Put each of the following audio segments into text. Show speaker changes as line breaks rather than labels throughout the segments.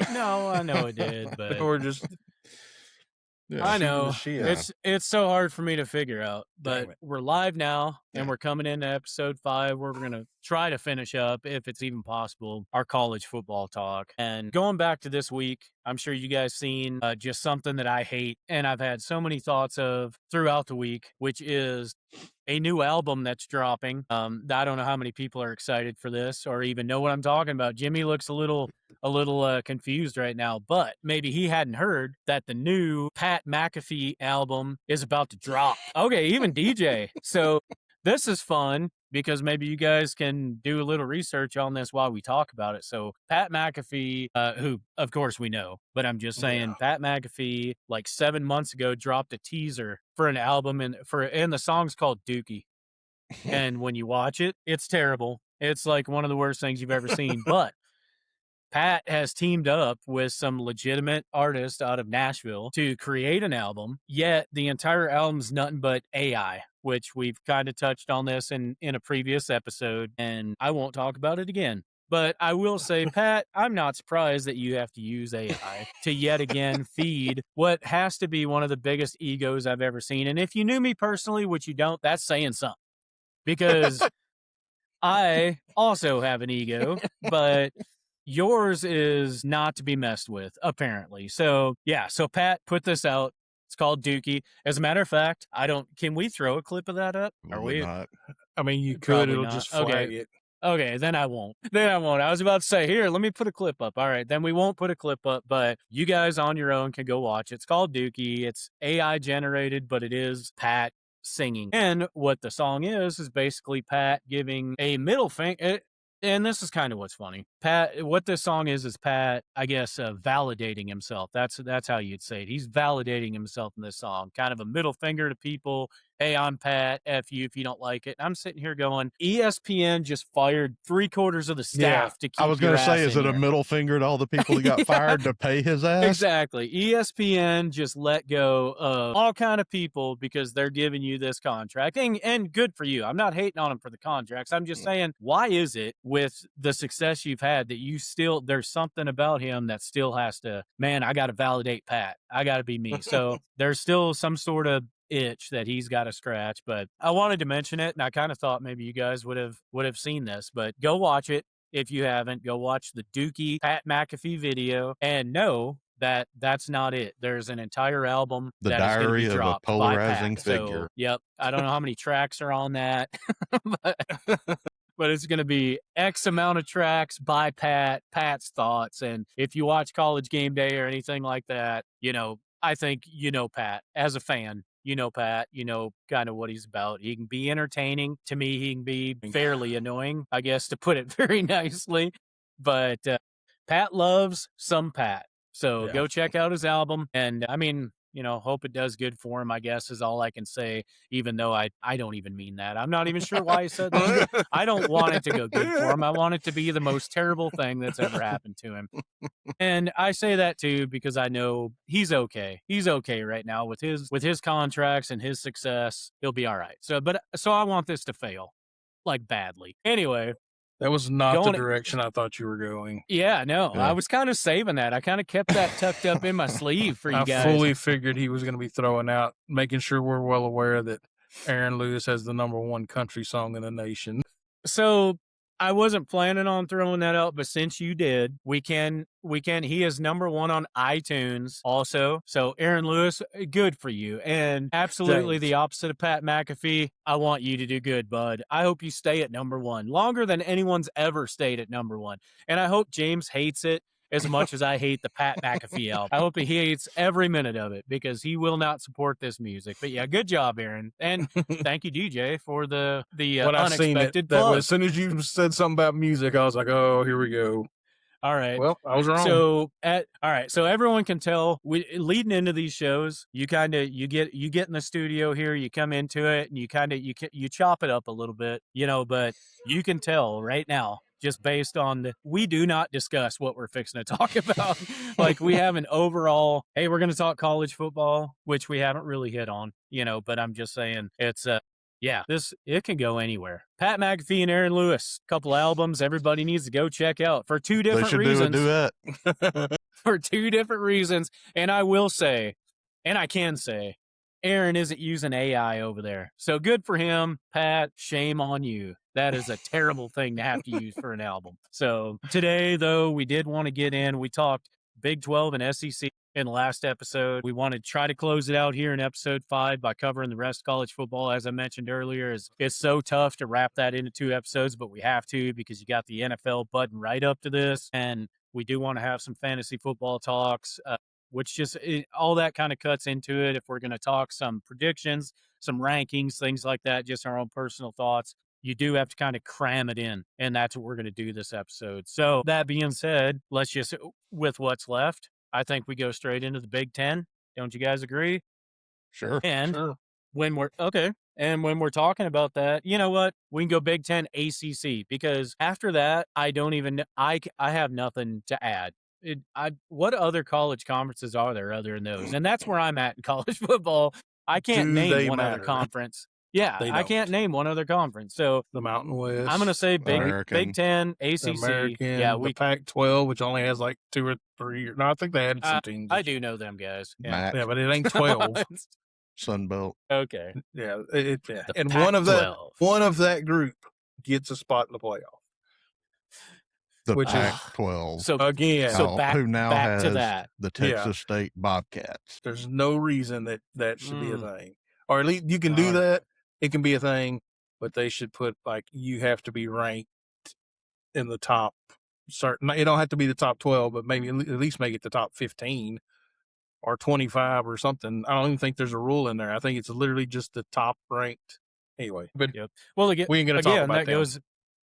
happened.
No, I know it did, but
Or just
I
shooting
know
the shit.
Yeah.
it's so hard for me to figure out, but
Damn it.
we're live now and
Yeah.
we're coming into episode 5 where we're going to try to finish up, if it's even possible, our college football talk. And going back to this week, I'm sure you guys seen just something that I hate and I've had so many thoughts of throughout the week, which is a new album that's dropping. I don't know how many people are excited for this or even know what I'm talking about. Jimmy looks a little confused right now, but maybe he hadn't heard that the new Pat McAfee album is about to drop. Okay, even DJ. So this is fun because maybe you guys can do a little research on this while we talk about it. So Pat McAfee, who of course we know, but I'm just saying Pat McAfee, like 7 months ago, dropped a teaser for an album and the song's called Dookie. And when you watch it, it's terrible. It's like one of the worst things you've ever seen. But Pat has teamed up with some legitimate artists out of Nashville to create an album, yet the entire album's nothing but AI, which we've kind of touched on this in a previous episode, and I won't talk about it again. But I will say, Pat, I'm not surprised that you have to use AI to yet again feed what has to be one of the biggest egos I've ever seen. And if you knew me personally, which you don't, that's saying something. Because I also have an ego, but yours is not to be messed with, apparently. So, yeah. So, Pat put this out. It's called Dookie. As a matter of fact, can we throw a clip of that up? Are
Probably
we?
not.
I mean, you could.
Probably
It'll
not.
just flag it.
Okay, then I won't. I was about to say, here, let me put a clip up. All right, then we won't put a clip up, but you guys on your own can go watch it. It's called Dookie. It's AI generated, but it is Pat singing. And what the song is basically Pat giving a middle finger. And this is kind of what's funny. Pat, what this song is Pat, I guess, validating himself. That's how you'd say it. He's validating himself in this song. Kind of a middle finger to people. Hey, I'm Pat. F you if you don't like it. And I'm sitting here going, ESPN just fired 3/4 of the staff to keep
I was going to say, is it a middle finger to all the people that got fired to pay his ass?
Exactly. ESPN just let go of all kind of people because they're giving you this contract. And good for you. I'm not hating on them for the contracts. I'm just saying, why is it with the success you've had that you still, there's something about him that still has to, man, I got to validate Pat. I got to be me. So there's still some sort of itch that he's got to scratch, but I wanted to mention it, and I kind of thought maybe you guys would have seen this, but go watch it. If you haven't, go watch the Dookie Pat McAfee video and know that that's not it. There's an entire album
The
that is going to
Diary
be
of a
dropped by
Polarizing
Pat.
Figure.
So, yep. I don't know how many tracks are on that, but it's going to be X amount of tracks by Pat's thoughts. And if you watch College Game Day or anything like that, I think Pat as a fan. Pat, kind of what he's about. He can be entertaining. To me, he can be fairly annoying, I guess, to put it very nicely. But Pat loves some Pat. So go check out his album. And I mean, hope it does good for him, I guess, is all I can say, even though I don't even mean that. I'm not even sure why he said that. I don't want it to go good for him. I want it to be the most terrible thing that's ever happened to him. And I say that too because I know he's okay. He's okay right now with his contracts and his success. He'll be all right. So I want this to fail, like badly. Anyway.
That was not the direction I thought you were going.
Yeah, no. Yeah. I was kind of saving that. I kind of kept that tucked up in my sleeve for you guys.
I fully figured he was going to be throwing out, making sure we're well aware that Aaron Lewis has the #1 country song in the nation.
So I wasn't planning on throwing that out, but since you did, he is #1 on iTunes also. So Aaron Lewis, good for you. And absolutely the opposite of Pat McAfee. I want you to do good, bud. I hope you stay at #1 longer than anyone's ever stayed at #1. And I hope James hates it as much as I hate the Pat McAfee album. I hope he hates every minute of it because he will not support this music. But yeah, good job, Aaron. And thank you, DJ, for the unexpected plug.
As soon as you said something about music, I was like, oh, here we go.
All right.
Well, I was wrong.
So So everyone can tell leading into these shows, you get in the studio here, you come into it and you chop it up a little bit, but you can tell right now, just based on we do not discuss what we're fixing to talk about. Like we have an overall, hey, we're going to talk college football, which we haven't really hit on, but I'm just saying it's Yeah, it can go anywhere. Pat McAfee and Aaron Lewis, couple albums everybody needs to go check out for two
They
different
should
reasons.
do a duet.
For two different reasons. And I will say, and I can say, Aaron isn't using AI over there. So good for him. Pat, shame on you. That is a terrible thing to have to use for an album. So today, though, we did want to get in. We talked Big 12 and SEC in the last episode. We want to try to close it out here in episode 5 by covering the rest of college football. As I mentioned earlier, it's so tough to wrap that into 2 episodes, but we have to because you got the NFL button right up to this. And we do want to have some fantasy football talks, which just all that kind of cuts into it. If we're going to talk some predictions, some rankings, things like that, just our own personal thoughts, you do have to kind of cram it in. And that's what we're going to do this episode. So that being said, let's just, with what's left, I think we go straight into the Big Ten. Don't you guys agree?
Sure.
And
Sure.
when we're talking about that, you know what? We can go Big Ten ACC because after that, I don't even, I have nothing to add. What other college conferences are there other than those? And that's where I'm at in college football. I can't
Do
name
they
one other
matter?
conference. Yeah,
They
I can't
don't.
name one other conference. So
The Mountain West.
I'm going to say Big
American.
Ten,
the
ACC.
American,
Yeah,
the Pac-12, which only has like 2 or 3. No, I think they added some teams.
I do know them guys. Yeah.
MAC,
Yeah, but it ain't 12.
Sun Belt.
Okay.
Yeah,
The
and one of
Pac-12.
that group gets a spot in the playoff.
The
Which is-
Pac-12.
So
Again,
So back-
who now
back
has
to that.
the Texas State Bobcats.
there's no reason that should be a thing. Or at least you can do
Alright.
that. It can be a thing, but they should put like you have to be ranked in the top certain. It don't have to be the top 12, but maybe at least make it the top 15 or 25 or something. I don't even think there's a rule in there. I think it's literally just the top ranked. Anyway, but
Yep. Well, again,
we ain't gonna talk
again
about
that
them.
goes,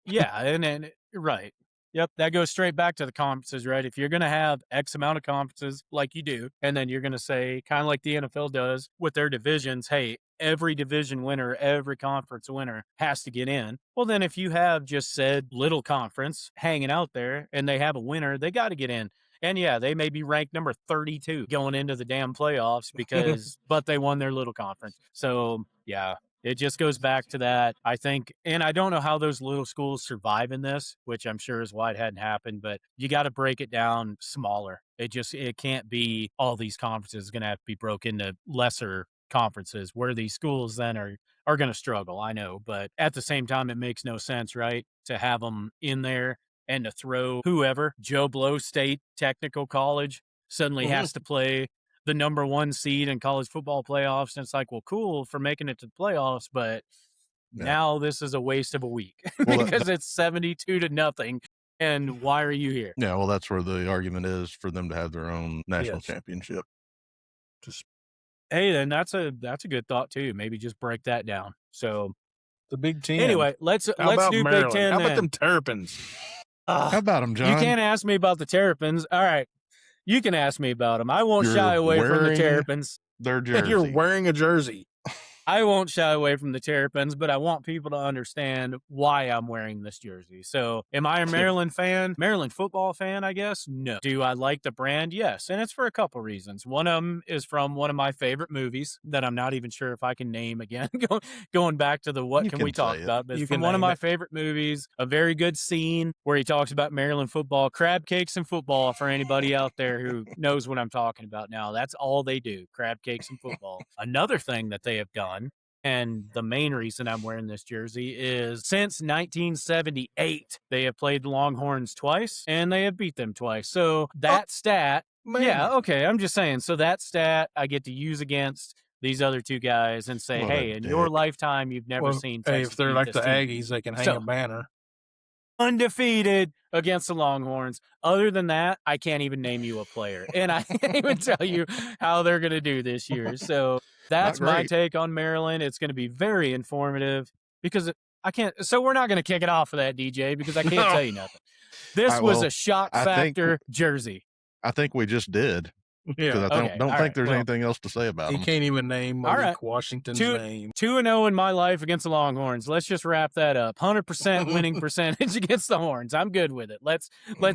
yeah, and right. Yep, that goes straight back to the conferences, right? If you're going to have X amount of conferences like you do, and then you're going to say, kind of like the NFL does with their divisions, hey, every division winner, every conference winner has to get in. Well, then if you have just said little conference hanging out there and they have a winner, they got to get in. And yeah, they may be ranked number 32 going into the damn playoffs because, but they won their little conference. So yeah, it just goes back to that, I think. And I don't know how those little schools survive in this, which I'm sure is why it hadn't happened, but you got to break it down smaller. It can't be all these conferences going to have to be broken into lesser conferences where these schools then are going to struggle. I know, but at the same time, it makes no sense, right? To have them in there and to throw whoever, Joe Blow State Technical College suddenly has to play the number 1 seed in college football playoffs. And it's like, well, cool for making it to the playoffs, but now this is a waste of a week because it's 72-0. And why are you here?
Yeah, well, that's where the argument is for them to have their own national championship.
Hey, then that's a good thought too. Maybe just break that down. So
the Big Ten.
Anyway, let's
How about
do
Maryland?
Big Ten.
How
then.
about them Terrapins?
How about them, John?
You can't ask me about the Terrapins. All right, you can ask me about them. I won't
You're
shy away from the
wearing
Terrapins.
Their jersey.
You're wearing a jersey.
I won't shy away from the Terrapins, but I want people to understand why I'm wearing this jersey. So, am I a Maryland fan? Maryland football fan, I guess? No. Do I like the brand? Yes. And it's for a couple reasons. One of them is from one of my favorite movies that I'm not even sure if I can name again. Going back to the what
You
can
can
we talk
say it.
about? But
You
it's from
can
one of
name
my
it.
favorite movies, a very good scene where he talks about Maryland football, crab cakes and football for anybody out there who knows what I'm talking about now. That's all they do, crab cakes and football. Another thing that they have done, and the main reason I'm wearing this jersey is since 1978, they have played the Longhorns twice and they have beat them twice. So that stat, yeah, okay, I'm just saying. So that stat I get to use against these other two guys and say,
What a
hey, in your
dick.
lifetime, you've never
Well,
seen
hey,
Texas
if they're
beat
like
this
the
team.
Aggies, they can hang
So-
a banner.
Undefeated against the Longhorns. Other than that, I can't even name you a player. And I can't even tell you how they're going to do this year. So that's
Not
my
great.
take on Maryland. It's going to be very informative because I can't. So we're not going to kick it off of that, DJ, because I can't
No.
tell you nothing. This
All right,
was
well,
a shock
I think-
factor jersey.
I think we just did. Because
Yeah,
I don't
Okay,
think
all right,
there's
well,
anything else to say about
he
them.
can't even name
All
Malik
right.
Washington's
Two-
name.
2-0 in my life against the Longhorns. Let's just wrap that up. 100% winning percentage against the Horns. I'm good with it. Let's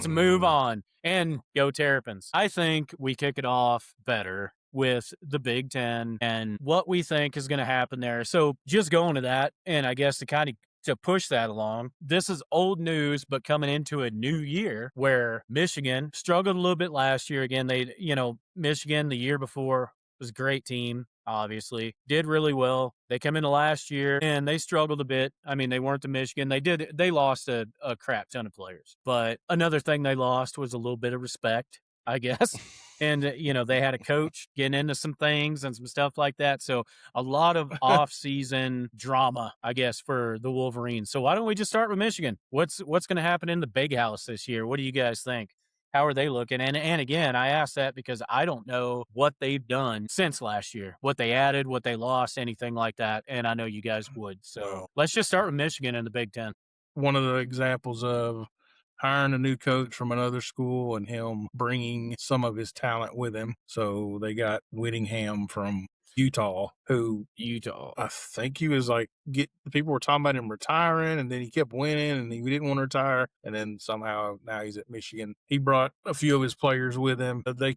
move on and go Terrapins. I think we kick it off better with the Big Ten and what we think is going to happen there. So just going to that, and I guess to push that along, this is old news, but coming into a new year where Michigan struggled a little bit last year. Again, Michigan the year before was a great team, obviously, did really well. They come into last year and they struggled a bit. I mean, they weren't the Michigan. They lost a crap ton of players. But another thing they lost was a little bit of respect, I guess. And, they had a coach getting into some things and some stuff like that. So a lot of off-season drama, I guess, for the Wolverines. So why don't we just start with Michigan? What's going to happen in the Big House this year? What do you guys think? How are they looking? And again, I ask that because I don't know what they've done since last year, what they added, what they lost, anything like that. And I know you guys would. So let's just start with Michigan in the Big Ten.
One of the examples of hiring a new coach from another school and him bringing some of his talent with him. So they got Whittingham from Utah, I think he was people were talking about him retiring, and then he kept winning, and he didn't want to retire, and then somehow now he's at Michigan. He brought a few of his players with him. They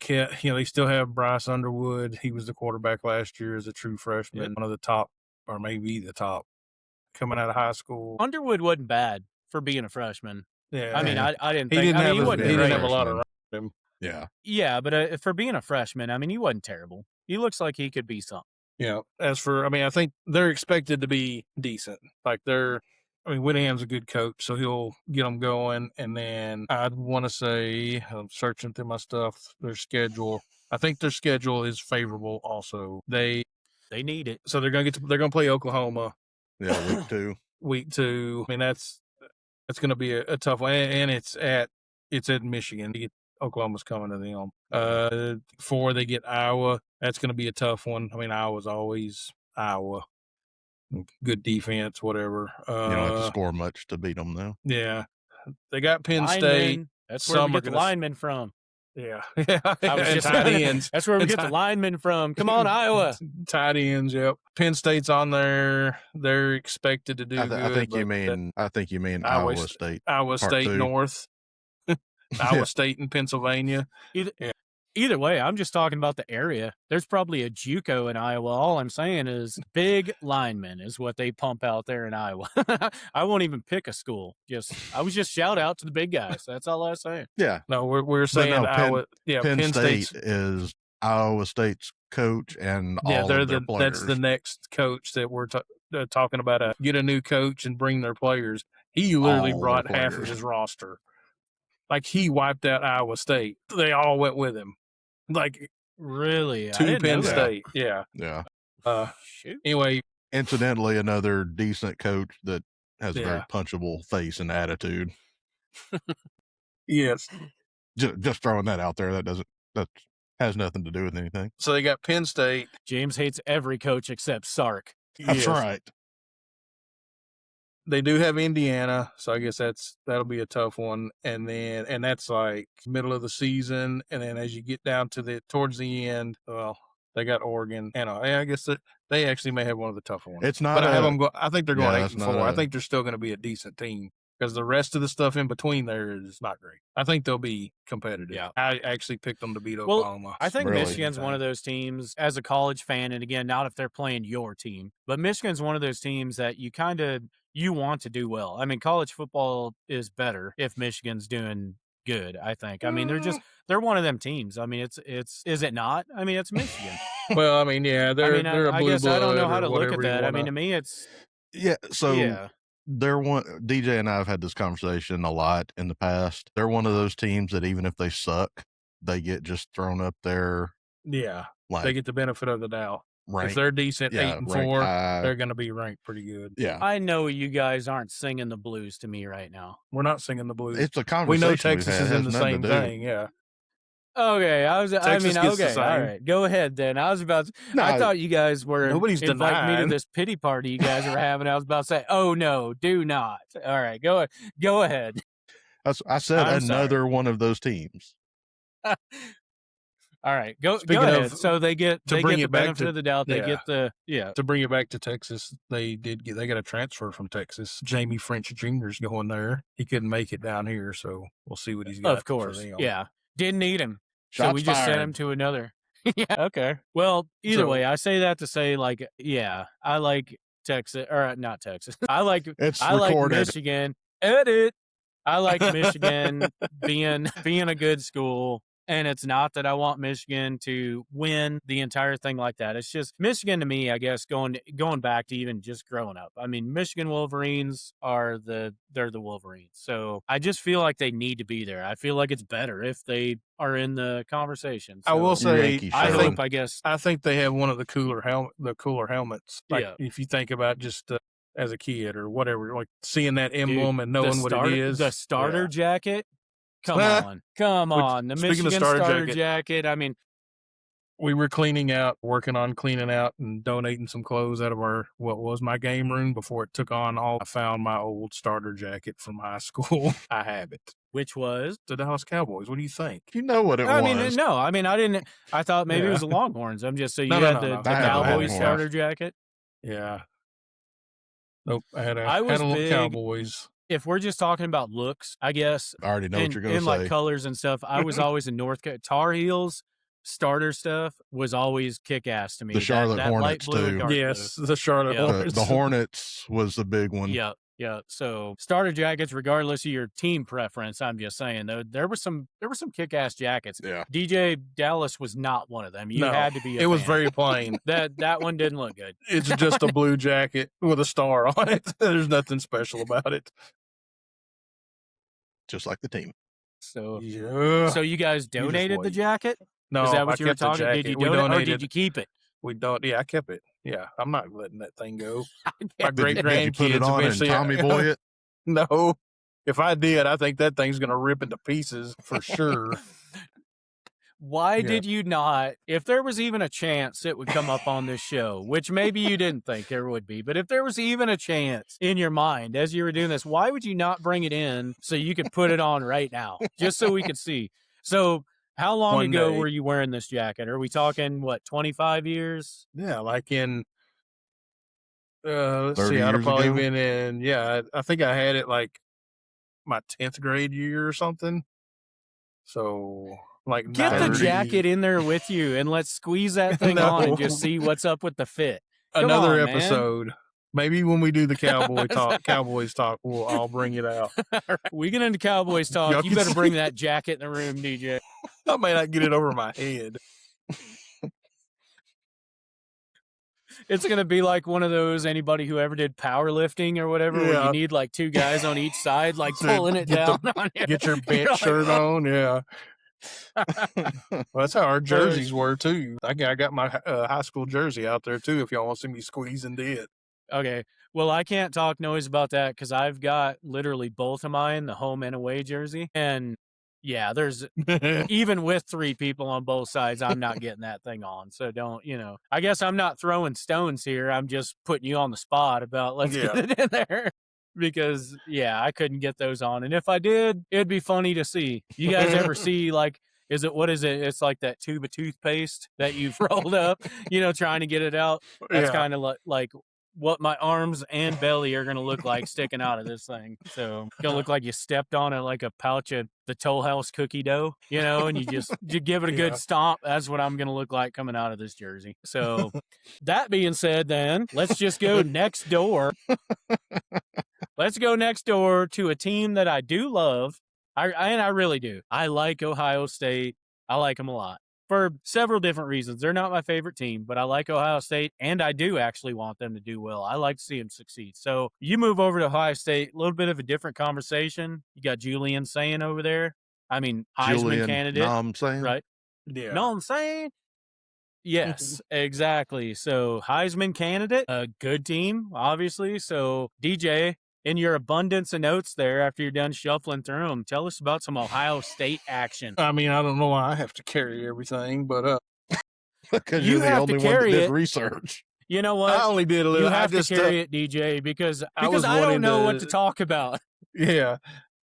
still have Bryce Underwood. He was the quarterback last year as a true freshman, one of the top, or maybe the top, coming out of high school.
Underwood wasn't bad for being a freshman.
Yeah,
I mean, I didn't
he
think.
didn't
I mean,
have
he wasn't
he
great.
didn't have a lot around him.
Yeah.
Yeah, but for being a freshman, I mean, he wasn't terrible. He looks like he could be something.
Yeah. I think they're expected to be decent. Whittingham's a good coach, so he'll get them going. And then I'd want to say, I'm searching through my stuff, their schedule. I think their schedule is favorable. Also, they
need it.
So they're gonna play Oklahoma.
Yeah, week 2.
Week 2. I mean, that's gonna be a tough one, and it's at Michigan. Oklahoma's coming to them. Before they get Iowa, that's going to be a tough one. I mean, Iowa's always Iowa. Good defense, whatever.
You don't have to score much to beat them, though.
Yeah. They got Penn
linemen.
State.
That's where we get the linemen from.
Yeah.
Tight ends. That's where we get the linemen from. Come on, Iowa.
Tight ends, yep. Penn State's on there. They're expected to do good.
I think you mean Iowa State.
Iowa State North. Iowa State and Pennsylvania.
Either way, I'm just talking about the area. There's probably a JUCO in Iowa. All I'm saying is big linemen is what they pump out there in Iowa. I won't even pick a school. I was just shout out to the big guys. That's all I was saying.
Yeah.
No, we're saying Iowa.
Penn State is Iowa State's coach and all of their players.
That's the next coach that we're talking about. Get a new coach and bring their players. He literally brought half of his roster. Like, he wiped out Iowa State. They all went with him. Like,
really?
To Penn State. Yeah.
Yeah.
Shoot.
Anyway.
Incidentally, another decent coach that has a very punchable face and attitude.
Yes.
Just throwing that out there. That has nothing to do with anything.
So they got Penn State.
James hates every coach except Sark.
That's right.
They do have Indiana, so I guess that'll be a tough one. And that's like middle of the season. And then as you get down to towards the end, well, they got Oregon. And I guess they actually may have one of the tougher ones.
It's not.
But I think they're going 8-4. I think they're still going to be a decent team because the rest of the stuff in between there is not great. I think they'll be competitive.
Yeah.
I actually picked them to beat Oklahoma.
I think Michigan's one of those teams as a college fan, and again, not if they're playing your team, but Michigan's one of those teams that you want to do well. I mean, college football is better if Michigan's doing good, I think. I mean, they're one of them teams. I mean, is it not? I mean, it's Michigan.
Well, I mean, yeah, they're a blue
guess
blood.
I don't know how to look at that.
I
mean, to me, it's
they're one. DJ and I have had this conversation a lot in the past. They're one of those teams that even if they suck, they get just thrown up there.
Yeah, they get the benefit of the doubt.
Ranked,
if they're decent, 8-4, they're going to be ranked pretty good.
Yeah,
I know you guys aren't singing the blues to me right now.
We're not singing the blues.
It's a conversation.
We know Texas is in the same thing. Yeah.
Okay, all right. Go ahead then. I thought you guys were inviting me to this pity party you guys were having. I was about to say, oh no, do not. All right, go ahead.
I said another one of those teams.
All right, go ahead. So they get the benefit of the doubt. They get
To bring it back to Texas, they got a transfer from Texas. Jamie French Jr.'s going there. He couldn't make it down here, so we'll see what he's got.
Of course, yeah. Didn't need him. So we just sent him to another. Yeah, okay. Well, either
So-
way, I say that to say, like, yeah, I like Texas, or not Texas. I like
It's
I like
recorded.
Michigan. Edit. I like Michigan being a good school. And it's not that I want Michigan to win the entire thing like that. It's just Michigan to me, I guess, going back to even just growing up. I mean, Michigan Wolverines they're the Wolverines. So I just feel like they need to be there. I feel like it's better if they are in the conversation. So
I will say,
Yankee
I
showing.
hope, I guess.
I think they have one of the cooler helmets. Like
Yeah.
if you think about just as a kid or whatever, like seeing that
Dude,
emblem and knowing what it is.
The starter
Yeah.
jacket. Come on. The
Speaking of
Michigan
starter
jacket. I mean,
we were working on cleaning out and donating some clothes out of what was my game room before it took on all. I found my old starter jacket from high school. I have it.
which was
The Dallas Cowboys. What do you think?
You know what it was.
I mean, no. I mean, I didn't. I thought maybe it
Yeah.
was the Longhorns. I'm just so you
No,
had
no,
the
no.
I had the
Cowboys
Longhorns.
starter jacket.
Yeah. Nope. I had
I was
a little
big-
Cowboys.
If we're just talking about looks, I guess
I already know what you're going to
in
say.
like colors and stuff, I was always in Tar Heels. Starter stuff was always kick ass to me.
The Charlotte
that light
Hornets,
blue and
too.
dark blue.
Yes, the Charlotte
Yeah.
Hornets.
The Hornets was the big one.
Yeah. Yeah. So starter jackets, regardless of your team preference, I'm just saying though, there were some kick ass jackets.
Yeah.
DJ Dallas was not one of them. You
No,
had to be a
It was
fan.
very plain.
That one didn't look good.
It's just a blue jacket with a star on it. There's nothing special about it.
Just like the team.
So
Yeah.
so you guys donated the
wait.
jacket?
No,
Is that what
I
you were
kept the
talking? Did
jacket.
you
We
donate or
donated.
did you keep it?
We don't. Yeah, I kept it. Yeah, I'm not letting that thing go. My
Did
great
you put it
grandkids
on and
eventually.
Tommy Boy it?
No, if I did, I think that thing's gonna rip into pieces for sure.
Why
Yeah.
did you not, if there was even a chance it would come up on this show, which maybe you didn't think there would be, but if there was even a chance in your mind as you were doing this, why would you not bring it in so you could put it on right now, just so we could see? So how long
One
ago
day.
were you wearing this jacket? Are we talking, what, 25 years?
Yeah, like in. Let's
30
see. I'd have
years
probably
ago?
been in. Yeah, I think I had it like my 10th grade year or something. So like
Get the
30.
jacket in there with you and let's squeeze that thing on and
No.
just see what's up with the fit. Come
Another
on, man.
episode. Maybe when we do the Cowboys talk, I'll bring it out.
We get into Cowboys talk.
Y'all
You
can
better
see-
bring that jacket in the room, DJ.
I may not get it over my head.
It's going to be like one of those, anybody who ever did powerlifting or whatever, where
Yeah.
you need like two guys on each side, like
So
pulling it
get
down on you.
Get your
You're
bench
like,
shirt
"Oh."
on. Yeah. Well, that's how our jerseys were too. I got my high school jersey out there too. If y'all want to see me squeezing it.
Okay. Well, I can't talk noise about that because I've got literally both of mine, the home and away jersey. And yeah, there's even with three people on both sides, I'm not getting that thing on. So don't, I guess I'm not throwing stones here. I'm just putting you on the spot about let's
Yeah.
get it in there. Because yeah, I couldn't get those on. And if I did, it'd be funny to see. You guys ever see like, what is it? It's like that tube of toothpaste that you've rolled up, trying to get it out. That's
Yeah.
kind of like what my arms and belly are going to look like sticking out of this thing. So it's going to look like you stepped on like a pouch of the Toll House cookie dough, and you give it a good
Yeah.
stomp. That's what I'm going to look like coming out of this jersey. So that being said, then let's just go next door. Let's go next door to a team that I do love. I really do. I like Ohio State. I like them a lot for several different reasons. They're not my favorite team, but I like Ohio State, and I do actually want them to do well. I like to see them succeed. So you move over to Ohio State, a little bit of a different conversation. You got Julian saying over there. I mean, Heisman
Julian,
candidate,
know what I'm saying?
right?
Yeah.
Know what I'm saying? Yes, exactly. So Heisman candidate, a good team, obviously. So DJ, in your abundance of notes there, after you're done shuffling through them, tell us about some Ohio State action.
I mean, I don't know why I have to carry everything, but
Because
You
you're the
have to
only one that
carry
did
it.
research.
You know what?
I only did a little.
You
I
have
just
to carry it, DJ, because
I was
I don't
wanting
know what
to-
to talk about.
yeah.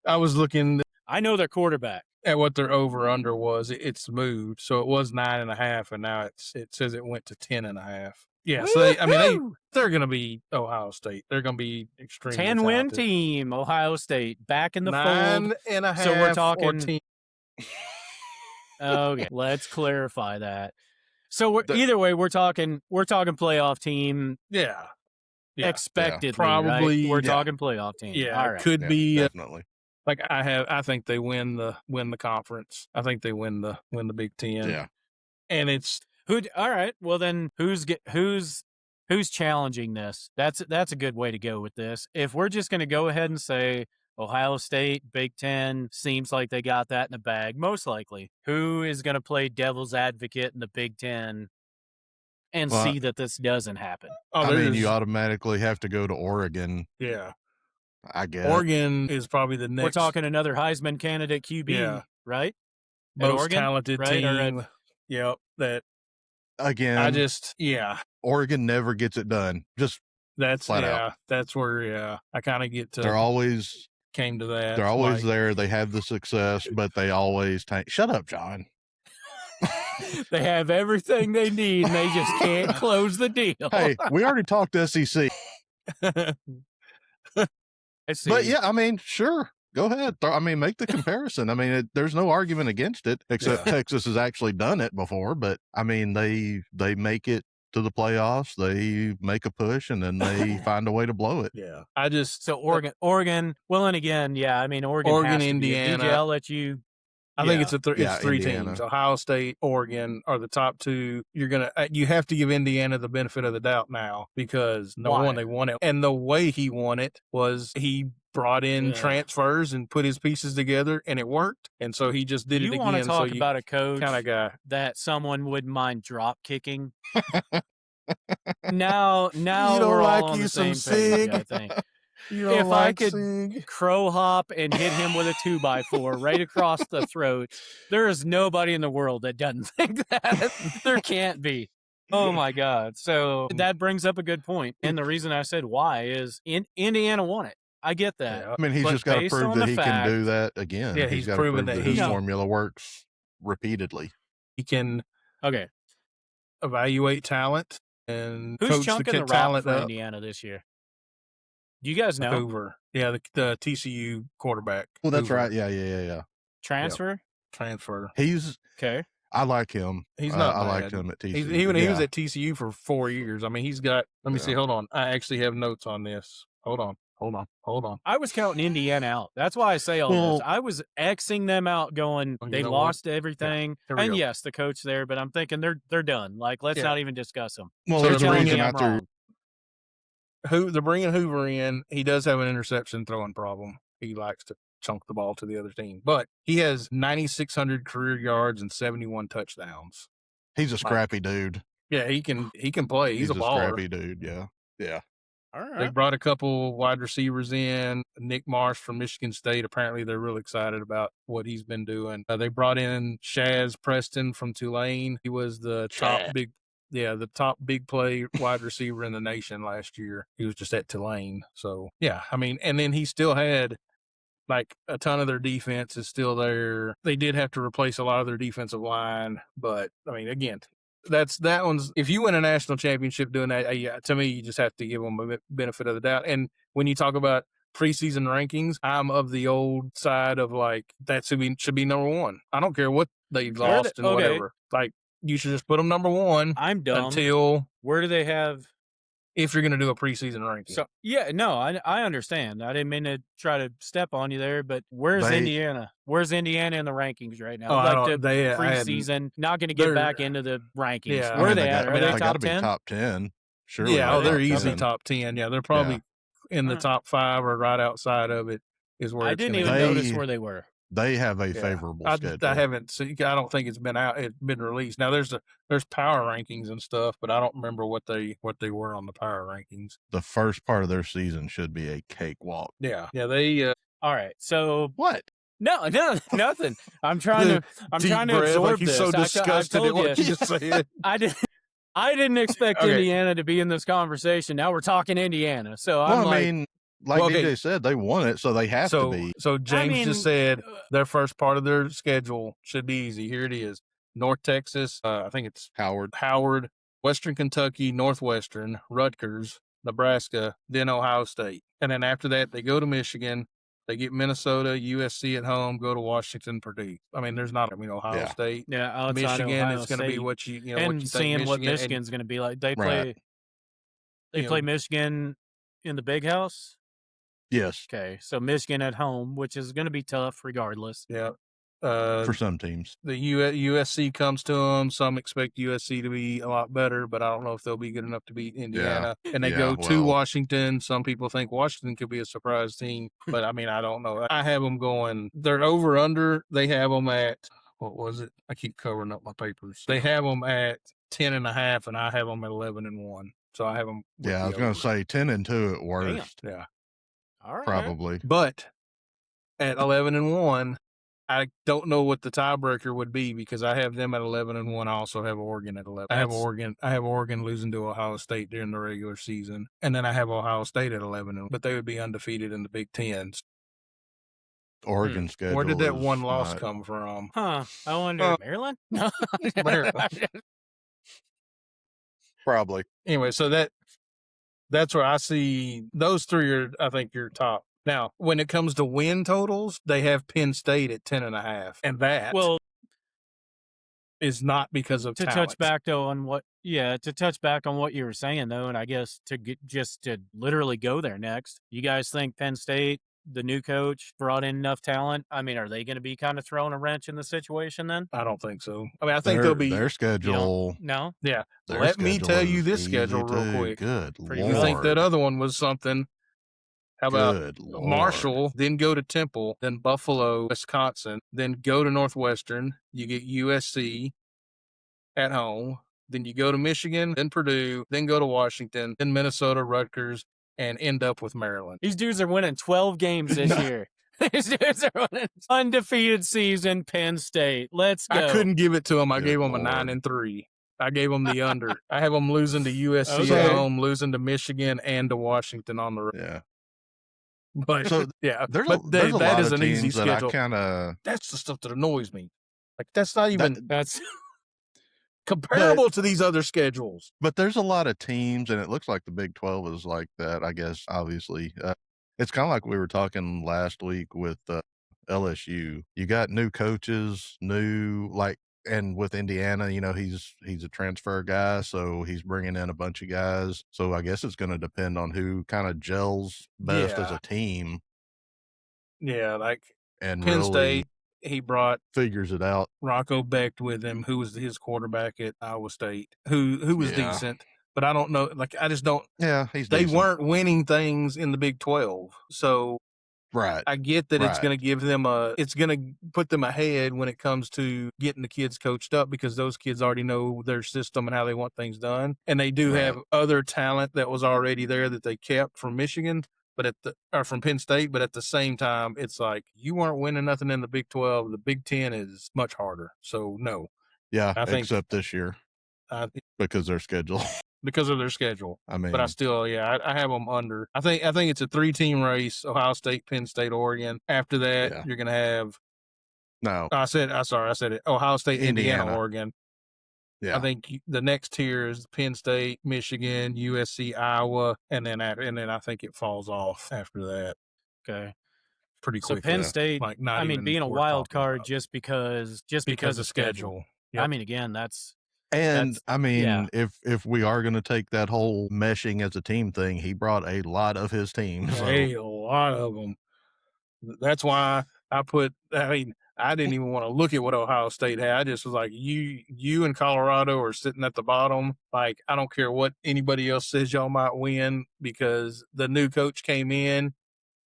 I was looking
I know their quarterback.
at what their over under was. It's moved, so it was 9.5, and now it says it went to 10.5. Yeah, so
Woo-hoo!
they're going to be Ohio State. They're going to be extremely
10-win
talented.
team, Ohio State, back in the fold.
9.5.
So we're
or
talking-
10.
Okay, let's clarify that. So either way, we're talking playoff team.
Yeah.
Expectedly,
probably.
Right? We're talking playoff team.
Yeah,
all right.
could be
definitely.
like I think they win the conference. I think they win the Big Ten.
Yeah.
And it's
all right. Well, then who's challenging this? That's a good way to go with this. If we're just going to go ahead and say Ohio State, Big Ten, seems like they got that in the bag, most likely. Who is going to play devil's advocate in the Big Ten and see that this doesn't happen?
I mean, you automatically have to go to Oregon.
Yeah.
I guess.
Oregon is probably the next.
We're talking another Heisman candidate QB, right?
Most
Oregon,
talented
right?
team. Yep. That
again. Oregon never gets it done. Just
that's
flat out.
That's where I kind of get to.
They're always
came to that.
They're always there. They have the success, but they always shut up, John.
They have everything they need, and they just can't close the deal.
Hey, we already talked SEC.
I see.
But yeah, I mean, sure. Go ahead. I mean, make the comparison. I mean, there's no argument against it, except Texas has actually done it before. But I mean, they make it to the playoffs. They make a push, and then they find a way to blow it.
Yeah,
so Oregon. Well, and again, I mean, Oregon,
Indiana.
DJ, I'll let you.
I think it's three
Indiana.
teams. Ohio State, Oregon are the top two. You have to give Indiana the benefit of the doubt now because they won it. And the way he won it was he brought in transfers and put his pieces together, and it worked. And so he just did it again.
You want to talk about a coach
kind of guy
that someone wouldn't mind drop kicking? now
you
we're
like
all on the same
Sig.
page, I think.
If
I could crow hop and hit him with a 2x4 right across the throat, there is nobody in the world that doesn't think that. There can't be. Oh my God. So that brings up a good point. And the reason I said why is Indiana won it. I get that.
Yeah. I mean, he's just got to prove that he can do that again.
Yeah,
he's got to prove that his formula works repeatedly.
He can evaluate talent and
who's
coach
chunking
the talent
for
up.
Indiana this year? Do you guys know?
Hoover. Yeah, the TCU quarterback.
Well, that's
Hoover.
right. Yeah.
Transfer?
Transfer.
He's
okay.
I like him.
He's not bad.
I liked him at TCU.
He was at TCU for 4 years. I mean, he's got. Let me see. Hold on. I actually have notes on this. Hold on.
I was counting Indiana out. That's why I say all this. I was Xing them out, going they lost everything.
Yeah.
And yes, the coach there, but I'm thinking they're done. Like, let's not even discuss them.
Well,
so
there's a reason after.
They're bringing Hoover in. He does have an interception throwing problem. He likes to chunk the ball to the other team, but he has 9,600 career yards and 71 touchdowns.
He's a scrappy dude.
Yeah, he can play. He's a baller.
Scrappy dude. Yeah.
All right.
They brought a couple wide receivers in. Nick Marsh from Michigan State. Apparently, they're real excited about what he's been doing. They brought in Shaz Preston from Tulane. He was the top big play wide receiver in the nation last year. He was just at Tulane. So, yeah, I mean, and then he still had like a ton of their defense is still there. They did have to replace a lot of their defensive line, but I mean, again, that one's, if you win a national championship doing that, to me, you just have to give them a benefit of the doubt. And when you talk about preseason rankings, I'm of the old side of like, that should be number one. I don't care what they lost and whatever. Like, you should just put them number one.
I'm dumb.
Until
where do they have?
If you're going to do a preseason ranking.
So I understand. I didn't mean to try to step on you there, but where's Indiana? Where's Indiana in the rankings right now? Preseason, not going to get back into the rankings.
Yeah,
where are they at? Are they
top
10?
Top 10. Surely.
Yeah, they're easy top 10. Yeah, they're probably in the top 5 or right outside of it is where
I didn't even notice where they were.
They have a favorable schedule.
I haven't seen. I don't think it's been out. It's been released. Now there's power rankings and stuff, but I don't remember what they were on the power rankings.
The first part of their season should be a cakewalk.
Yeah. They.
All right. So
what?
No, nothing. I'm trying to absorb
like he's
this.
So disgusted at what you just said.
I didn't expect Indiana to be in this conversation. Now we're talking Indiana. So
DJ said, they won it, so they have to be.
So James just said their first part of their schedule should be easy. Here it is. North Texas, I think it's Howard, Western Kentucky, Northwestern, Rutgers, Nebraska, then Ohio State. And then after that, they go to Michigan, They get Minnesota, USC at home, go to Washington, Purdue. I mean, there's not, Ohio
Yeah.
State.
Yeah, outside of
Michigan
Ohio
is going to be
State.
what you know,
And
what you think
seeing what
Michigan.
Michigan's going to be like. They
Right.
play Michigan in the Big House.
Yes.
Okay, so Michigan at home, which is going to be tough regardless.
Yeah.
For some teams.
The USC comes to them. Some expect USC to be a lot better, but I don't know if they'll be good enough to beat Indiana. And they go to Washington. Some people think Washington could be a surprise team, but I mean, I don't know. I have them going, they're over under. They have them at, what was it? I keep covering up my papers. They have them at 10.5, and I have them at 11-1. So I have them.
Yeah, I was going to say 10-2 at worst.
Yeah.
All right.
Probably.
But at 11-1, I don't know what the tiebreaker would be because I have them at 11-1. I also have Oregon at 11. I have Oregon losing to Ohio State during the regular season, and then I have Ohio State at 11. But they would be undefeated in the Big Ten.
Oregon schedule.
Where did that one loss come from?
Huh? I wonder. Maryland? No.
Maryland.
Probably.
Anyway, so that's where I see those three are. I think your top. Now, when it comes to win totals, they have Penn State at 10.5, and that is not because of talent.
Touch back though on what you were saying though, and I guess to literally go there next. You guys think Penn State, the new coach, brought in enough talent? I mean, are they going to be kind of throwing a wrench in the situation then?
I don't think so. I mean, I think they'll be
their schedule.
No.
Yeah. Let me tell you this schedule real quick.
Good
Lord. You think that other one was something? How about Marshall, then go to Temple, then Buffalo, Wisconsin, then go to Northwestern. You get USC at home. Then you go to Michigan, then Purdue, then go to Washington, then Minnesota, Rutgers, and end up with Maryland.
These dudes are winning 12 games this year. These dudes are winning undefeated season, Penn State. Let's go.
I couldn't give it to them. I gave them a 9-3. I gave them the under. I have them losing to USC at home, losing to Michigan, and to Washington on the road.
Yeah.
But
there's a lot
that is
of
an
teams
easy
that
schedule. That's the stuff that annoys me. Like that's not even
that's
comparable to these other schedules.
But there's a lot of teams, and it looks like the Big 12 is like that. I guess obviously, it's kind of like we were talking last week with LSU. You got new coaches, and with Indiana, he's a transfer guy, so he's bringing in a bunch of guys. So I guess it's going to depend on who kind of gels best as a team.
Yeah, like
and
Penn
really
State, he brought
figures it out.
Rocco Becht with him, who was his quarterback at Iowa State, who was decent, but I don't know. Like I just don't.
Yeah, he's.
They
decent.
weren't winning things in the Big 12, so.
Right.
I get that it's going to give them it's going to put them ahead when it comes to getting the kids coached up because those kids already know their system and how they want things done. And they do have other talent that was already there that they kept from Michigan, or from Penn State. But at the same time, it's like you weren't winning nothing in the Big 12. The Big 10 is much harder. So no.
Yeah. Except this year because their schedule.
Because of their schedule.
I mean,
but I still, I have them under. I think it's a 3-team race: Ohio State, Penn State, Oregon. After that, you're going to have.
No,
I said it. Ohio State, Indiana, Oregon.
Yeah,
I think the next tier is Penn State, Michigan, USC, Iowa, and then I think it falls off after that.
Okay.
Pretty quickly.
So Penn State,
like not
being a wild card just because of schedule. Yep. I mean, again,
if we are going to take that whole meshing as a team thing, he brought a lot of his teams.
A lot of them. That's why I didn't even want to look at what Ohio State had. I just was like, you and Colorado are sitting at the bottom. Like, I don't care what anybody else says y'all might win because the new coach came in,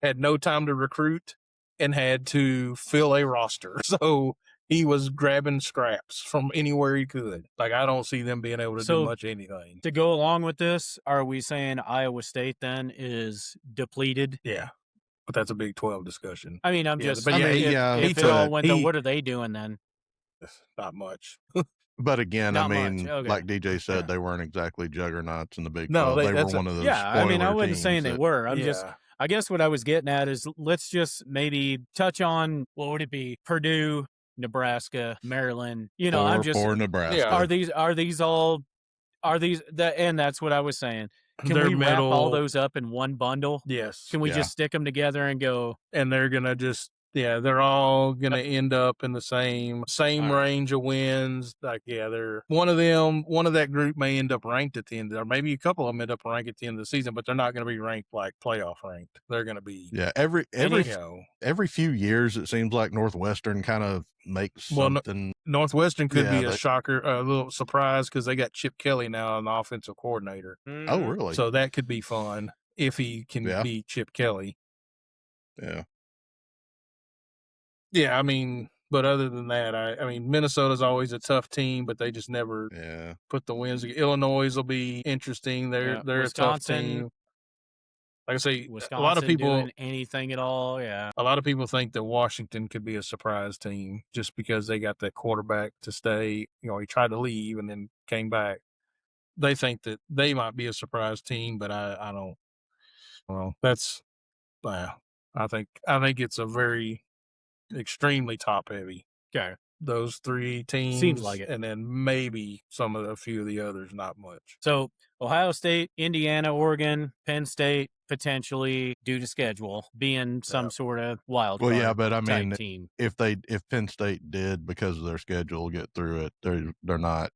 had no time to recruit, and had to fill a roster. So he was grabbing scraps from anywhere he could. Like, I don't see them being able to do much anything.
To go along with this, are we saying Iowa State then is depleted?
Yeah. But that's a Big 12 discussion.
I mean, if
it
all went, what are they doing then?
Not much.
But again,
Not much. Okay.
like DJ said, they weren't exactly juggernauts in the Big 12.
No,
they were one of those.
Yeah, I mean, I wasn't saying they were.
I
guess what I was getting at is let's just maybe touch on, what would it be? Purdue, Nebraska, Maryland.
Or Nebraska.
Yeah. And that's what I was saying. Can
Their
we wrap all
middle,
those up in one bundle?
yes,
Can we
Yeah.
just stick them together and go?
and they're gonna just they're all gonna end up in the same
All right.
range of wins. Like they're one of that group may end up ranked at the end, or maybe a couple of them end up ranked at the end of the season, but they're not gonna be ranked like playoff ranked. They're gonna be
Yeah, every few years it seems like Northwestern kind of makes something.
Northwestern could be a
they-
shocker, a little surprise because they got Chip Kelly now on the offensive coordinator.
Oh, really?
So that could be fun if he can beat Chip Kelly.
Yeah.
Yeah, I mean, but other than that, I mean, Minnesota's always a tough team, but they just never put the wins. Illinois will be interesting. They're a tough team. Like I say,
Wisconsin
a lot of people
doing anything at all. Yeah,
a lot of people think that Washington could be a surprise team just because they got that quarterback to stay. You know, he tried to leave and then came back. They think that they might be a surprise team, but I don't. Well, that's I think it's a very extremely top heavy.
okay.
Those three teams
Seems like it.
and then maybe a few of the others, not much.
So Ohio State, Indiana, Oregon, Penn State, potentially due to schedule being some sort of wild card.
Well, yeah, but I mean,
team.
if Penn State did because of their schedule get through it, they're not.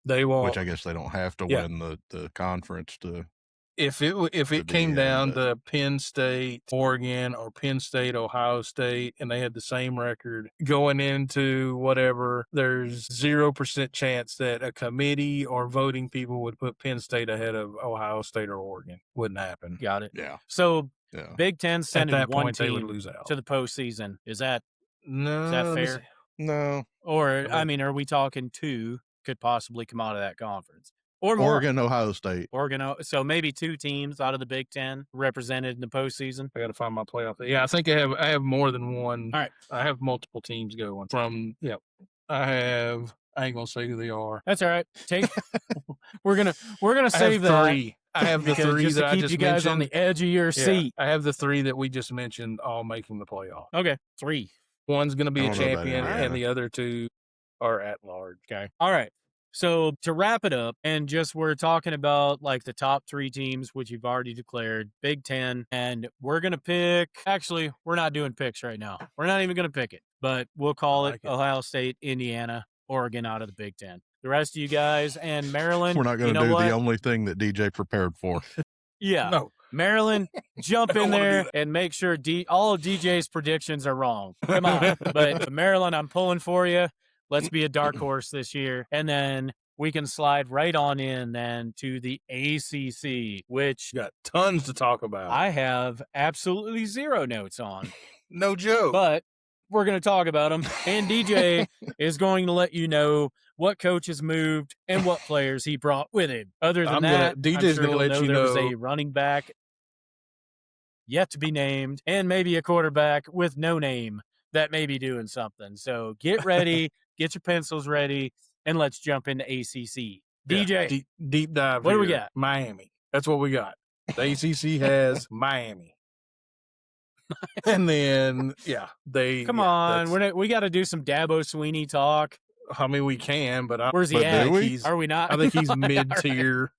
They won't.
Which I guess they don't have to win the conference to.
If it came down to Penn State, Oregon, or Penn State, Ohio State, and they had the same record going into whatever, there's 0% chance that a committee or voting people would put Penn State ahead of Ohio State or Oregon. Wouldn't happen.
Got it.
Yeah.
So Big Ten sending
at that
one
point
team
they would lose out
to the postseason. Is that
no
fair?
No.
Or I mean, are we talking two could possibly come out of that conference? Or more.
Oregon, Ohio State.
So maybe two teams out of the Big Ten represented in the postseason.
I got to find my playoff. Yeah, I think I have more than one.
All right.
I have multiple teams going from. I ain't gonna say who they are.
That's all right. We're gonna save that.
Three. I have the three
just
that
to
I
keep
just
you guys
mentioned.
on the edge of your seat.
I have the three that we just mentioned, all making the playoff.
Okay, 3.
One's gonna be a champion,
Indiana.
and the other two are at large.
Okay. All right. So to wrap it up, and just we're talking about like the top 3 teams, which you've already declared, Big Ten, and we're going to pick, actually, we're not doing picks right now. We're not even going to pick it, but we'll call it Ohio State, Indiana, Oregon out of the Big Ten. The rest of you guys and Maryland.
We're not going to do the only thing that DJ prepared for.
Yeah.
No.
Maryland, jump in there and make sure all of DJ's predictions are wrong. Come on. But Maryland, I'm pulling for you. Let's be a dark horse this year. And then we can slide right on in then to the ACC, which
got tons to talk about.
I have absolutely 0 notes on.
No joke.
But we're going to talk about them. And DJ is going to let you know what coaches moved and what players he brought with him. Other than
DJ's going to let you know
there was a running back yet to be named and maybe a quarterback with no name that may be doing something. So get ready, get your pencils ready, and let's jump into ACC. DJ,
deep dive.
What do we got?
Miami. That's what we got. The ACC has Miami. And then,
come on. We got to do some Dabo Sweeney talk.
I mean, we can, but
where's he at? Are we not?
I think he's mid-tier. Right.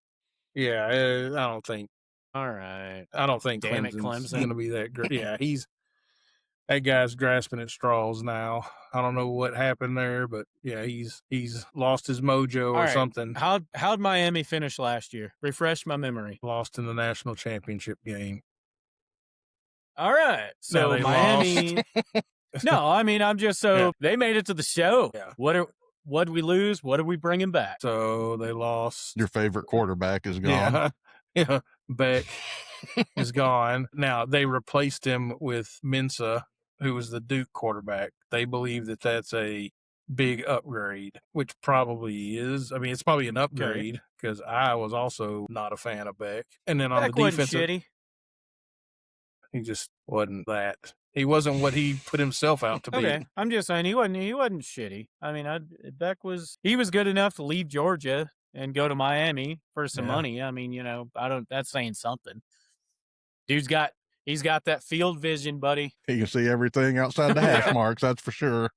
Yeah, I don't think.
All right.
I don't think Clemson's going to be that great. Yeah, that guy's grasping at straws now. I don't know what happened there, but yeah, he's lost his mojo or something.
How'd Miami finish last year? Refresh my memory.
Lost in the national championship game.
All right. So Miami. No, I mean, I'm just they made it to the show.
Yeah.
What did we lose? What are we bringing back?
So they lost.
Your favorite quarterback is gone.
Yeah. Beck is gone. Now they replaced him with Mensa, who was the Duke quarterback. They believe that that's a big upgrade, which probably is. I mean, it's probably an upgrade because I was also not a fan of Beck. And then on
Beck
the defense,
shitty.
He just wasn't that. He wasn't what he put himself out to be.
Okay, I'm just saying he wasn't shitty. I mean, Beck was good enough to leave Georgia and go to Miami for some money. I mean, that's saying something. He's got that field vision, buddy.
He can see everything outside the hash marks, that's for sure.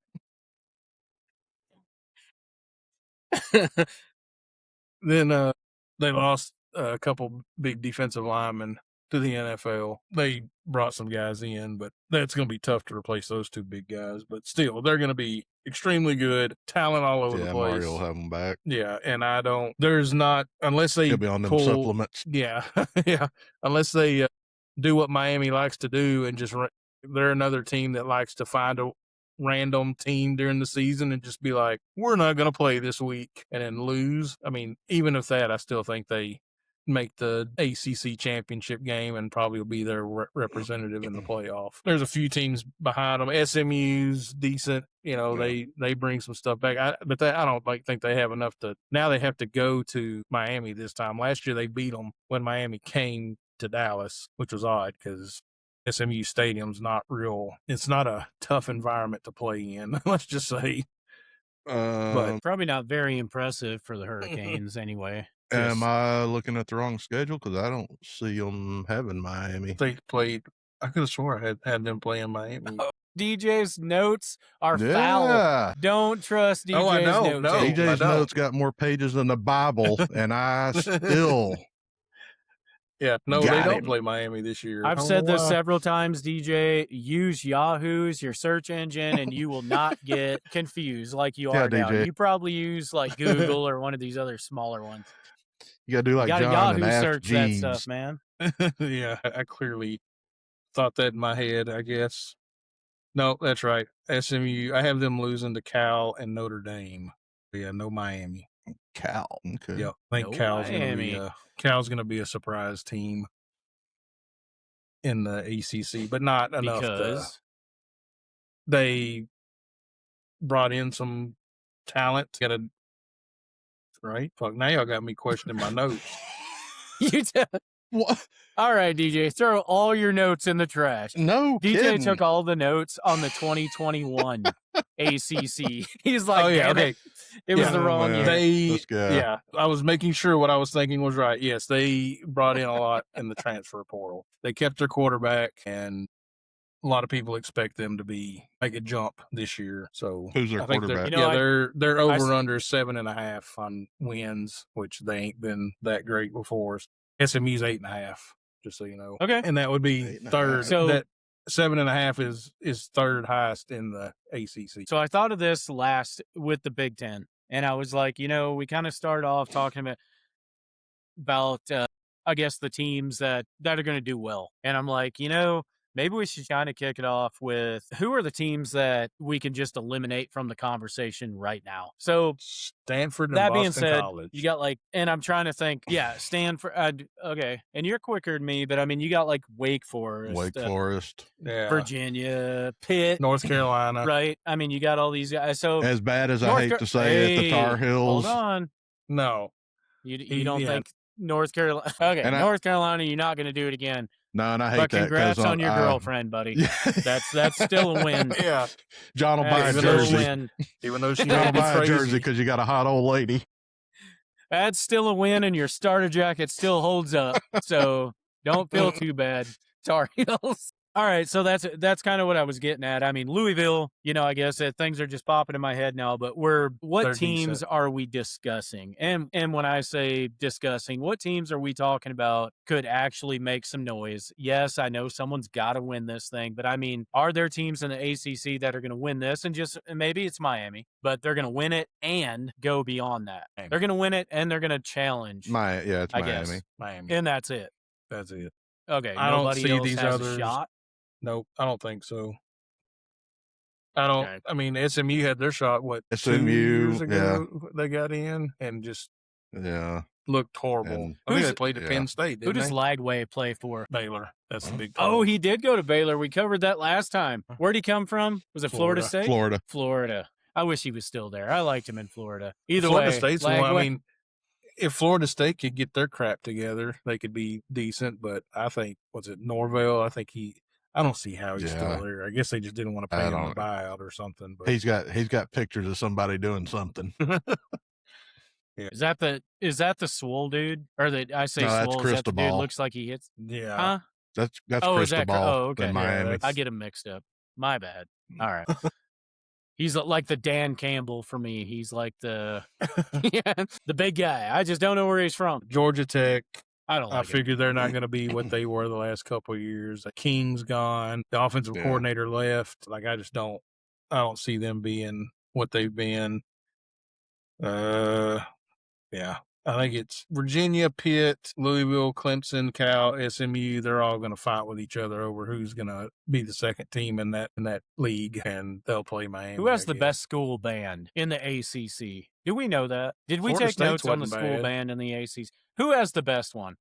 Then they lost a couple big defensive linemen to the NFL. They brought some guys in, but that's going to be tough to replace those two big guys. But still, they're going to be extremely good, talent all over the place.
Mario will have them back.
Yeah, and there's not, unless they
He'll be on them
pull,
supplements.
Yeah, yeah, unless they do what Miami likes to do and just, they're another team that likes to find a random team during the season and just be like, we're not going to play this week and then lose. I mean, even if that, I still think they make the ACC championship game and probably will be their representative in the playoff. There's a few teams behind them. SMU's decent. They bring some stuff back. But I don't think they have enough to. Now they have to go to Miami this time. Last year they beat them when Miami came to Dallas, which was odd because SMU Stadium's not real. It's not a tough environment to play in. Let's just say.
But probably not very impressive for the Hurricanes anyway.
Am I looking at the wrong schedule? Because I don't see them having Miami.
They played. I could have swore I had them playing Miami.
DJ's notes are foul. Don't trust DJ's notes.
No, DJ's notes got more pages than the Bible, and I still.
Yeah, no, they don't play Miami this year.
I've said this several times, DJ. Use Yahoo as your search engine, and you will not get confused like you are now.
DJ.
You probably use like Google or one of these other smaller ones.
You gotta do like John
Yahoo
and ask
search
Jeeves.
that stuff, man.
Yeah, I clearly thought that in my head, I guess. No, that's right. SMU, I have them losing to Cal and Notre Dame. Yeah, no Miami.
Cal. Okay.
Yeah, I think Cal's going to be a surprise team in the ACC, but not enough.
Because
they brought in some talent. Right? Fuck, now y'all got me questioning my notes.
What?
All right, DJ, throw all your notes in the trash.
No,
DJ
kidding.
took all the notes on the 2021 ACC. He's like, it was the wrong year.
Yeah, I was making sure what I was thinking was right. Yes, they brought in a lot in the transfer portal. They kept their quarterback, and a lot of people expect them to make a jump this year. So
who's their quarterback?
They're over under 7.5 on wins, which they ain't been that great before. SMU's 8.5, just so you know.
Okay,
and that would be third. So that 7.5 is third highest in the ACC.
So I thought of this last with the Big Ten, and I was like, we kind of started off talking about I guess the teams that are going to do well, and I'm like, maybe we should kind of kick it off with who are the teams that we can just eliminate from the conversation right now. So
Stanford and
that
Boston
being said,
College.
You got and I'm trying to think, Stanford. Okay, and you're quicker than me, but I mean, you got Wake Forest, Virginia, Pitt,
North Carolina,
right? I mean, you got all these guys. So
as bad as I hate to say it, the Tar Heels.
Hold on,
no,
you don't think North Carolina? Okay, and North Carolina, you're not going to do it again.
No, and I hate
but
that.
Congrats on your girlfriend, buddy. That's still a win.
Yeah,
John will buy a jersey.
Even though she
will buy a jersey because you got a hot old lady.
That's still a win, and your starter jacket still holds up. So don't feel too bad, Tar Heels. All right, so that's kind of what I was getting at. I mean, Louisville, I guess things are just popping in my head now, but what teams are we discussing? And when I say discussing, what teams are we talking about could actually make some noise? Yes, I know someone's got to win this thing, but I mean, are there teams in the ACC that are going to win this? And just maybe it's Miami, but they're going to win it and go beyond that. They're going to win it and they're going to challenge.
It's Miami.
Miami.
And that's it.
That's it.
Okay,
I don't see
else
these
has
others.
A shot?
Nope, I don't think so. I don't. Okay. I mean, SMU had their shot.
SMU
2 years ago they got in and just looked horrible. I think they played at Penn State. Didn't
Who does Lagway play for?
Baylor. That's the big problem.
Oh, he did go to Baylor. We covered that last time. Where'd he come from? Was it Florida State? Florida. I wish he was still there. I liked him in Florida.
Florida State's one. I mean, if Florida State could get their crap together, they could be decent. But I think, Norvell? I don't see how he's still there. I guess they just didn't want to pay him a buyout or something. But
he's got pictures of somebody doing something.
Yeah. Is that the Swole dude? Or I say Swole, is that the dude looks like he hits?
Yeah.
Huh?
That's Cristobal
okay.
in Miami.
I get him mixed up. My bad. All right. He's like the Dan Campbell for me. He's like the the big guy. I just don't know where he's from.
Georgia Tech.
I don't
I
like him.
figure they're not going to be what they were the last couple of years. The King's gone. The offensive
Yeah.
coordinator left. Like I don't see them being what they've been. Yeah. I think it's Virginia, Pitt, Louisville, Clemson, Cal, SMU. They're all going to fight with each other over who's going to be the second team in that league, and they'll play Miami.
Who has the best school band in the ACC? Do we know that? Did we
Florida
take
State's
notes on the
wasn't
school
bad.
band in the ACC? Who has the best one?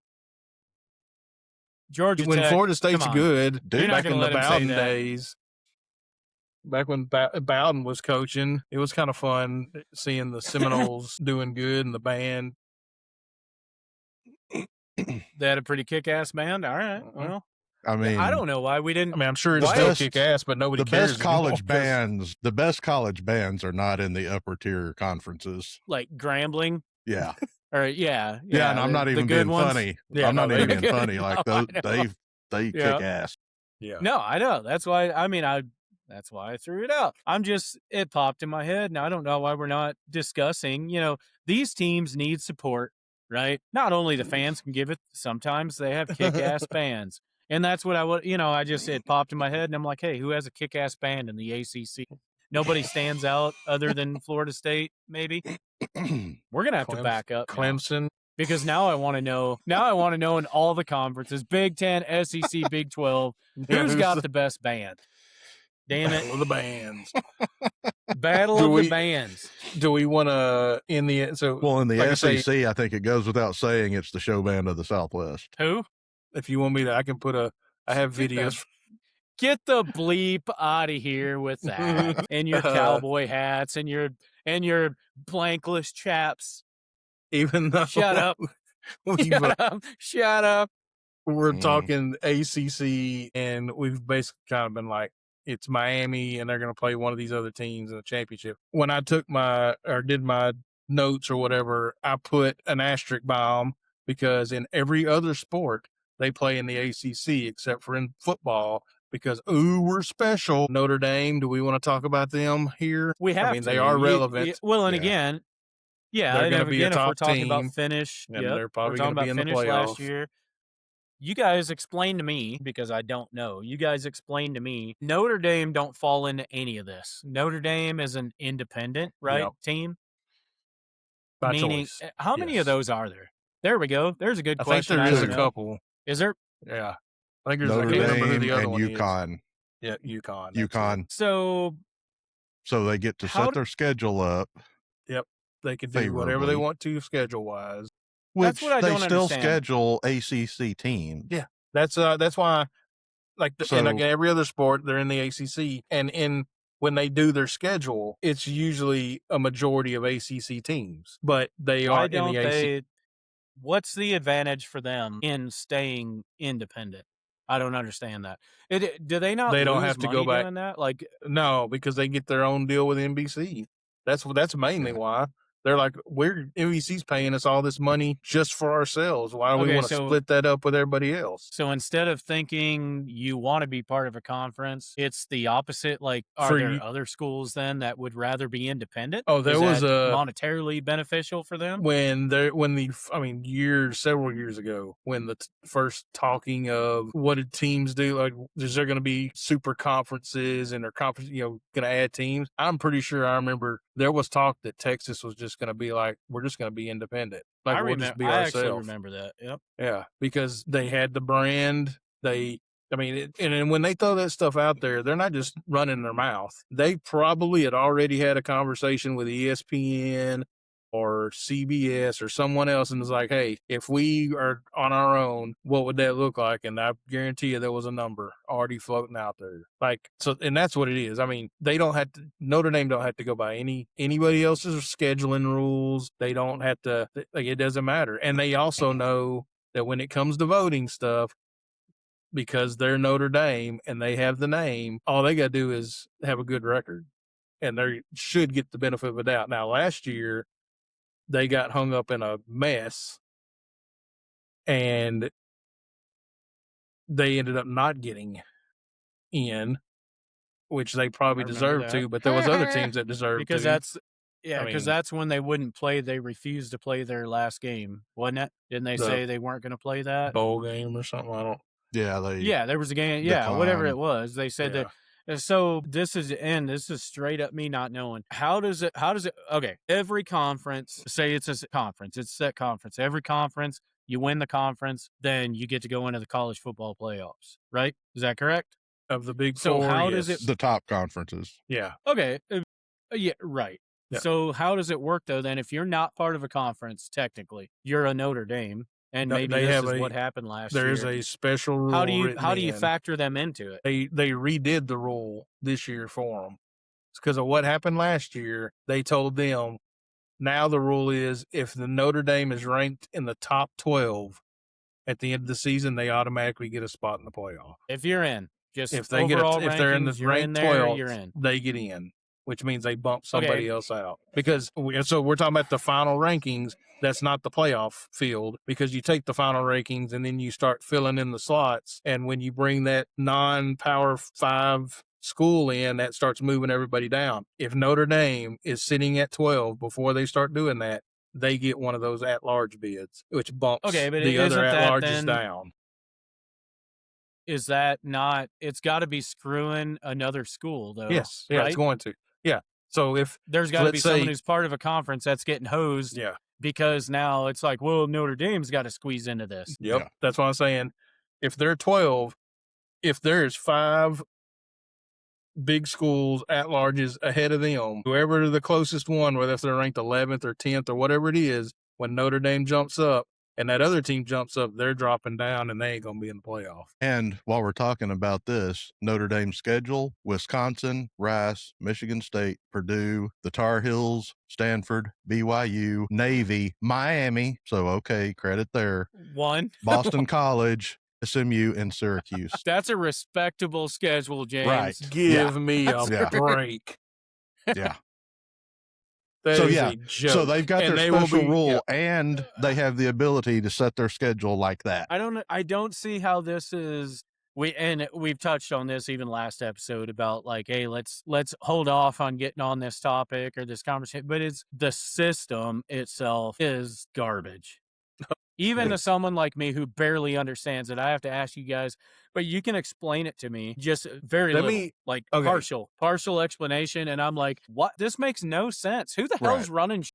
Georgia
When
Tech.
Florida State's
Come on.
good,
You're not
back
gonna
in the
let him say
Bowden
that.
days, back when Bowden was coaching, it was kind of fun seeing the Seminoles doing good and the band.
They had a pretty kick-ass band. All right. Well,
I mean,
I don't know why we didn't.
I mean, I'm sure it's
Why-
still
best-
kick ass, but nobody
the
cares.
best college
anymore 'cause-
the best college bands are not in the upper tier conferences.
like Grambling.
Yeah.
Or yeah.
Yeah, and I'm not
the
even
good
being
ones.
funny.
Yeah,
I'm
no,
not
they're
even being
good.
funny. Like
No,
those,
I know.
they
Yeah.
kick ass.
Yeah.
No, I know. That's why. I mean, That's why I threw it out. It popped in my head, and I don't know why we're not discussing. These teams need support, right? Not only the fans can give it. Sometimes they have kick-ass bands, and that's what I would. It popped in my head, and I'm like, hey, who has a kick-ass band in the ACC? Nobody stands out other than Florida State, maybe. We're gonna have to back up now.
Clemson.
Because now I want to know. Now I want to know in all the conferences, Big 10, SEC, Big 12, who's got the best band? Damn it!
Battle of the bands.
Battle
Do
of
we-
the bands.
Do we want to in the
Well, in the
like I say,
SEC, I think it goes without saying it's the show band of the Southwest.
Who?
if you want me to, I can put I have
Get the-
videos.
Get the bleep out of here with that, and your cowboy hats, and your blankless chaps.
Even though
Shut up! Shut up!
we're
Mm.
talking ACC, and we've basically kind of been like, it's Miami, and they're going to play one of these other teams in the championship. When I did my notes or whatever, I put an asterisk by them because in every other sport they play in the ACC except for in football. Because we're special. Notre Dame. Do we want to talk about them here?
We have.
I mean,
to.
they are relevant.
Well, and
Yeah.
again, yeah,
They're
and
gonna be a
again, if we're
top
talking about
team,
finish,
and
yep,
they're probably
we're talking
gonna be
about
in the
finish last
playoffs.
year. You guys explain to me, because I don't know. You guys explain to me. Notre Dame don't fall into any of this. Notre Dame is an independent, right,
Yep.
team?
By
Meaning,
choice.
how many
Yes.
of those are there? There we go. There's a good
I think
question.
there
I
is
don't
a
know.
couple.
Is there?
Yeah. I think there's. I
Notre
can't remember who
Dame
the other
and
one is.
UConn.
Yeah, UConn. that's it.
UConn.
So
So they get to
How
set
d-
their schedule up,
They can do whatever they
favorably.
want to schedule wise.
which
That's what I
they
don't
still
understand.
schedule ACC teams.
Yeah. That's why, like in
So-
every other sport, they're in the ACC, and when they do their schedule, it's usually a majority of ACC teams, but they
why
are in
don't
the ACC.
they? What's the advantage for them in staying independent? I don't understand that. Do they not?
They don't
lose
have to go
money
back.
doing that. Like,
No, because they get their own deal with NBC. That's mainly
Yeah.
why. They're like, NBC's paying us all this money just for ourselves. Why do we
Okay,
want to
so-
split that up with everybody else?
so instead of thinking you want to be part of a conference, it's the opposite. Like, are
For
there
you-
other schools then that would rather be independent?
Oh, there
Is
was
that
a
monetarily beneficial for them.
several years ago, when the first talking of what did teams do, like, is there going to be super conferences and their conference, going to add teams? I'm pretty sure I remember there was talk that Texas was just going to be like, we're just going to be independent. Like,
I
we'll
remember.
just be
I actually
ourselves.
remember that. Yep.
Yeah, because they had the brand. And when they throw that stuff out there, they're not just running their mouth. They probably had already had a conversation with ESPN or CBS or someone else and was like, hey, if we are on our own, what would that look like? And I guarantee you there was a number already floating out there. And that's what it is. I mean, Notre Dame don't have to go by anybody else's scheduling rules. They don't have to, it doesn't matter. And they also know that when it comes to voting stuff, because they're Notre Dame and they have the name, all they got to do is have a good record, and they should get the benefit of the doubt. Now, last year, they got hung up in a mess, and they ended up not getting in, which they probably
I remember
deserved to,
that.
but there was other teams that deserved
Because
to.
that's
I
because
mean,
that's when they wouldn't play. They refused to play their last game, wasn't it? Didn't they
The
say they weren't going to play that?
bowl game or something. I don't.
Yeah, they
Yeah, there was a game. Yeah, whatever it
declined.
was. They said
Yeah.
that. So this is straight up me not knowing. How does it okay, every conference, say it's a conference, it's a set conference. Every conference, you win the conference, then you get to go into the college football playoffs, right? Is that correct?
Of the Big
So
Four,
how
yes.
does it
The top conferences.
Yeah.
Okay, yeah, right.
Yeah.
So how does it work though then if you're not part of a conference technically? You're a Notre Dame and
No,
maybe
they
this
have
is
a
what happened last
there's
year.
a special rule written
How do you
in.
factor them into it?
They redid the rule this year for them. It's because of what happened last year. They told them now the rule is if the Notre Dame is ranked in the top 12 at the end of the season, they automatically get a spot in the playoff.
If you're in, just
If they get
overall
if they're in the
rankings, you're in
ranked
there,
12th,
you're in.
they get in, which means they bump somebody
Okay.
else out. Because so we're talking about the final rankings. That's not the playoff field because you take the final rankings and then you start filling in the slots. And when you bring that non-Power 5 school in, that starts moving everybody down. If Notre Dame is sitting at 12 before they start doing that, they get one of those at-large bids, which bumps
Okay, but
the other
isn't that
at-larges
then
down.
is that not it's got to be screwing another school though,
Yes, yeah,
right?
it's going to. Yeah. So if
There's got to
let's
be someone
say-
who's part of a conference that's getting hosed
yeah,
because now it's like, well, Notre Dame's got to squeeze into this.
yep,
Yeah.
that's what I'm saying. If they're 12, if there's 5 big schools at larges ahead of them, whoever the closest one, whether if they're ranked 11th or 10th or whatever it is, when Notre Dame jumps up and that other team jumps up, they're dropping down and they ain't going to be in the playoff.
And while we're talking about this, Notre Dame's schedule: Wisconsin, Rice, Michigan State, Purdue, the Tar Heels, Stanford, BYU, Navy, Miami. So, okay, credit there.
One.
Boston College, SMU, and Syracuse.
That's a respectable schedule, James.
Right.
Give me a
Yeah.
break.
Yeah.
That
So,
is
yeah.
a joke.
So they've got
And
their
they will
special
be-
rule,
yeah.
and they have the ability to set their schedule like that.
I don't see how this is we've touched on this even last episode about like, hey, let's hold off on getting on this topic or this conversation, but it's the system itself is garbage. Even to someone like me who barely understands it, I have to ask you guys, but you can explain it to me just very
Let
little,
me-
like
okay.
partial explanation. And I'm like, what? This makes no sense. Who the hell's
Right.
running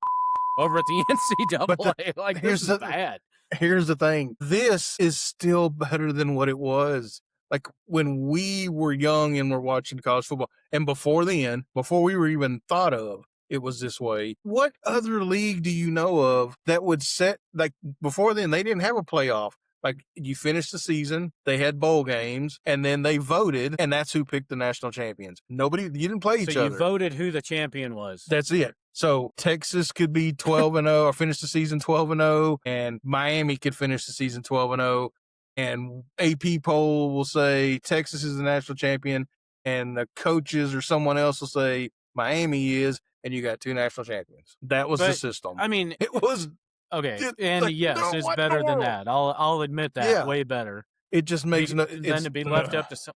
over at the NCAA? Like,
here's
this is
the-
bad.
Here's the thing. This is still better than what it was. Like when we were young and were watching college football, and before then, before we were even thought of, it was this way. What other league do you know of that would set, like before then, they didn't have a playoff. Like you finished the season, they had bowl games, and then they voted, and that's who picked the national champions. Nobody, you didn't play each
So you
other.
voted who the champion was.
That's it. So Texas could be 12-0 or finish the season 12-0, and Miami could finish the season 12-0. And AP poll will say Texas is the national champion, and the coaches or someone else will say Miami is, and you got 2 national champions. That was the
But,
system.
I mean,
It was.
okay,
Just
and
like,
yes,
no,
it's
what in
better
the
than
world?
that. I'll admit that,
Yeah.
way better.
It just makes no.
Than
It's
to be left up to some.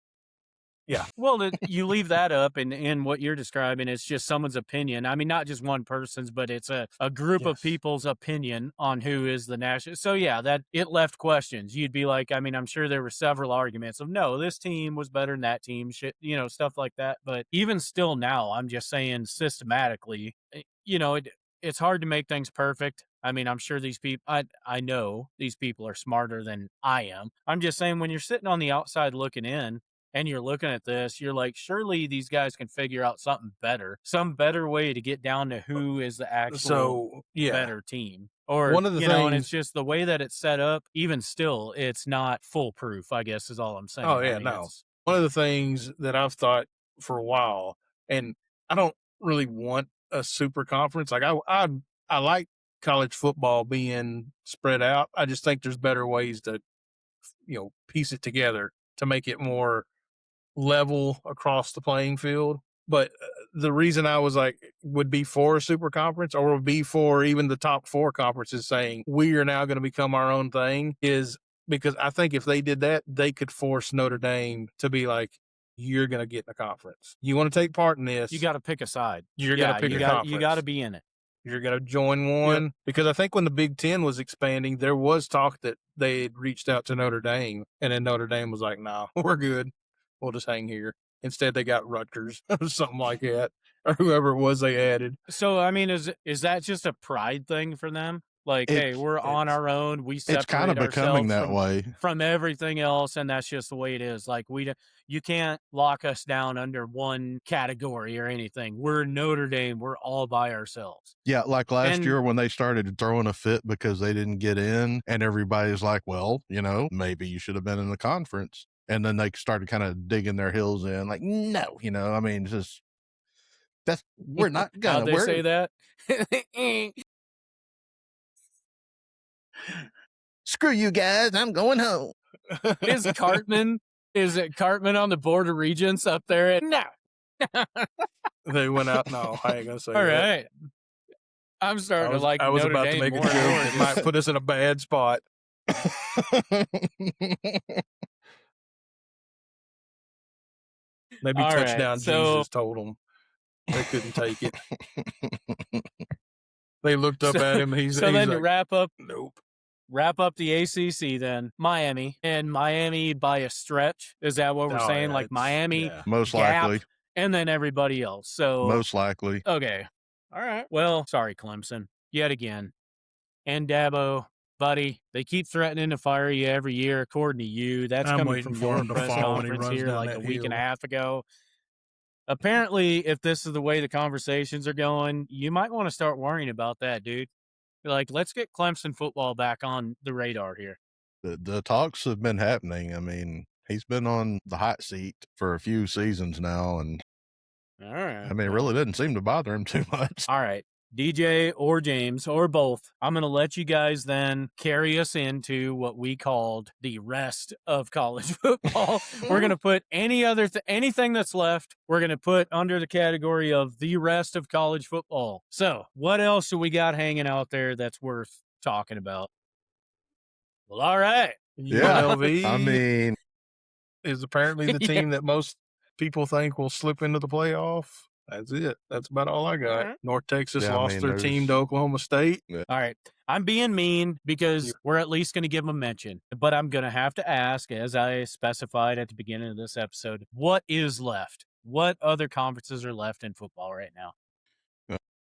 Yeah.
Well, you leave that up, and in what you're describing, it's just someone's opinion. I mean, not just one person's, but it's a group of
Yes.
people's opinion on who is the national. So yeah, that it left questions. You'd be like, I mean, I'm sure there were several arguments of no, this team was better than that team, shit, stuff like that. But even still, now I'm just saying systematically, it's hard to make things perfect. I mean, I'm sure these people, I know these people are smarter than I am. I'm just saying when you're sitting on the outside looking in and you're looking at this, you're like, surely these guys can figure out something better, some better way to get down to who is the actual
So yeah.
better team. Or,
One of the
and it's
things-
just the way that it's set up, even still, it's not foolproof, I guess is all I'm saying.
Oh,
I
yeah,
mean,
no.
it's-
One of the things that I've thought for a while, and I don't really want a super conference. Like I like college football being spread out. I just think there's better ways to, piece it together to make it more level across the playing field. But the reason I was like, would be for a super conference or would be for even the top 4 conferences saying we are now going to become our own thing is because I think if they did that, they could force Notre Dame to be like, you're going to get in the conference. You want to take part in this.
You got to pick a side.
You're going to pick a conference.
You got to be in it.
You're going to join one. Because I think when the Big Ten was expanding, there was talk that they had reached out to Notre Dame, and then Notre Dame was like, "Nah, we're good. We'll just hang here." Instead, they got Rutgers or something like that, or whoever it was they added.
So, I mean, is that just a pride thing for them? Like, hey, we're on our own. We separate
it's kind of becoming that way
from everything else, and that's just the way it is. Like, you can't lock us down under one category or anything. We're Notre Dame. We're all by ourselves.
Yeah, like last year when they started throwing a fit because they didn't get in, and everybody's like, well, maybe you should have been in the conference. And then they started kind of digging their heels in, like, no, I mean, just we're not gonna.
How'd they say that?
Screw you guys, I'm going home.
Is it Cartman on the Board of Regents up there? No.
They went out. No, I ain't gonna say
All
that.
right. I'm starting to like.
I was
Notre
about
Dame
to make a
more
joke
and more.
that might put us in a bad spot. Maybe
All
touchdown
right, so-
Jesus told them they couldn't take it. They looked up at him. He's
then
like,
to wrap up the ACC. Then Miami by a stretch. Is that what we're saying?
yeah,
Like Miami,
most
Gap,
likely,
and then everybody else. So
most likely.
okay, all right. Well, sorry, Clemson, yet again, and Dabo. Buddy, they keep threatening to fire you every year, according to you. That's
I'm
coming
waiting
from
for
your
him to
press
fall when he
conference
runs
here
down
like
that
a week and a
hill.
half ago. Apparently, if this is the way the conversations are going, you might want to start worrying about that, dude. Like, let's get Clemson football back on the radar here.
The talks have been happening. I mean, he's been on the hot seat for a few seasons now, and
All right.
I mean, it really didn't seem to bother him too much.
All right. DJ or James or both, I'm going to let you guys then carry us into what we called the rest of college football. We're going to put anything that's left, we're going to put under the category of the rest of college football. So what else do we got hanging out there that's worth talking about? Well, all right.
UNLV
I mean,
is apparently the team that most people think will slip into the playoff. That's it. That's about all I got.
Right.
North Texas
Yeah, I
lost
mean,
their team to Oklahoma State.
All right. I'm being mean because we're at least going to give them a mention. But I'm going to have to ask, as I specified at the beginning of this episode, what is left? What other conferences are left in football right now?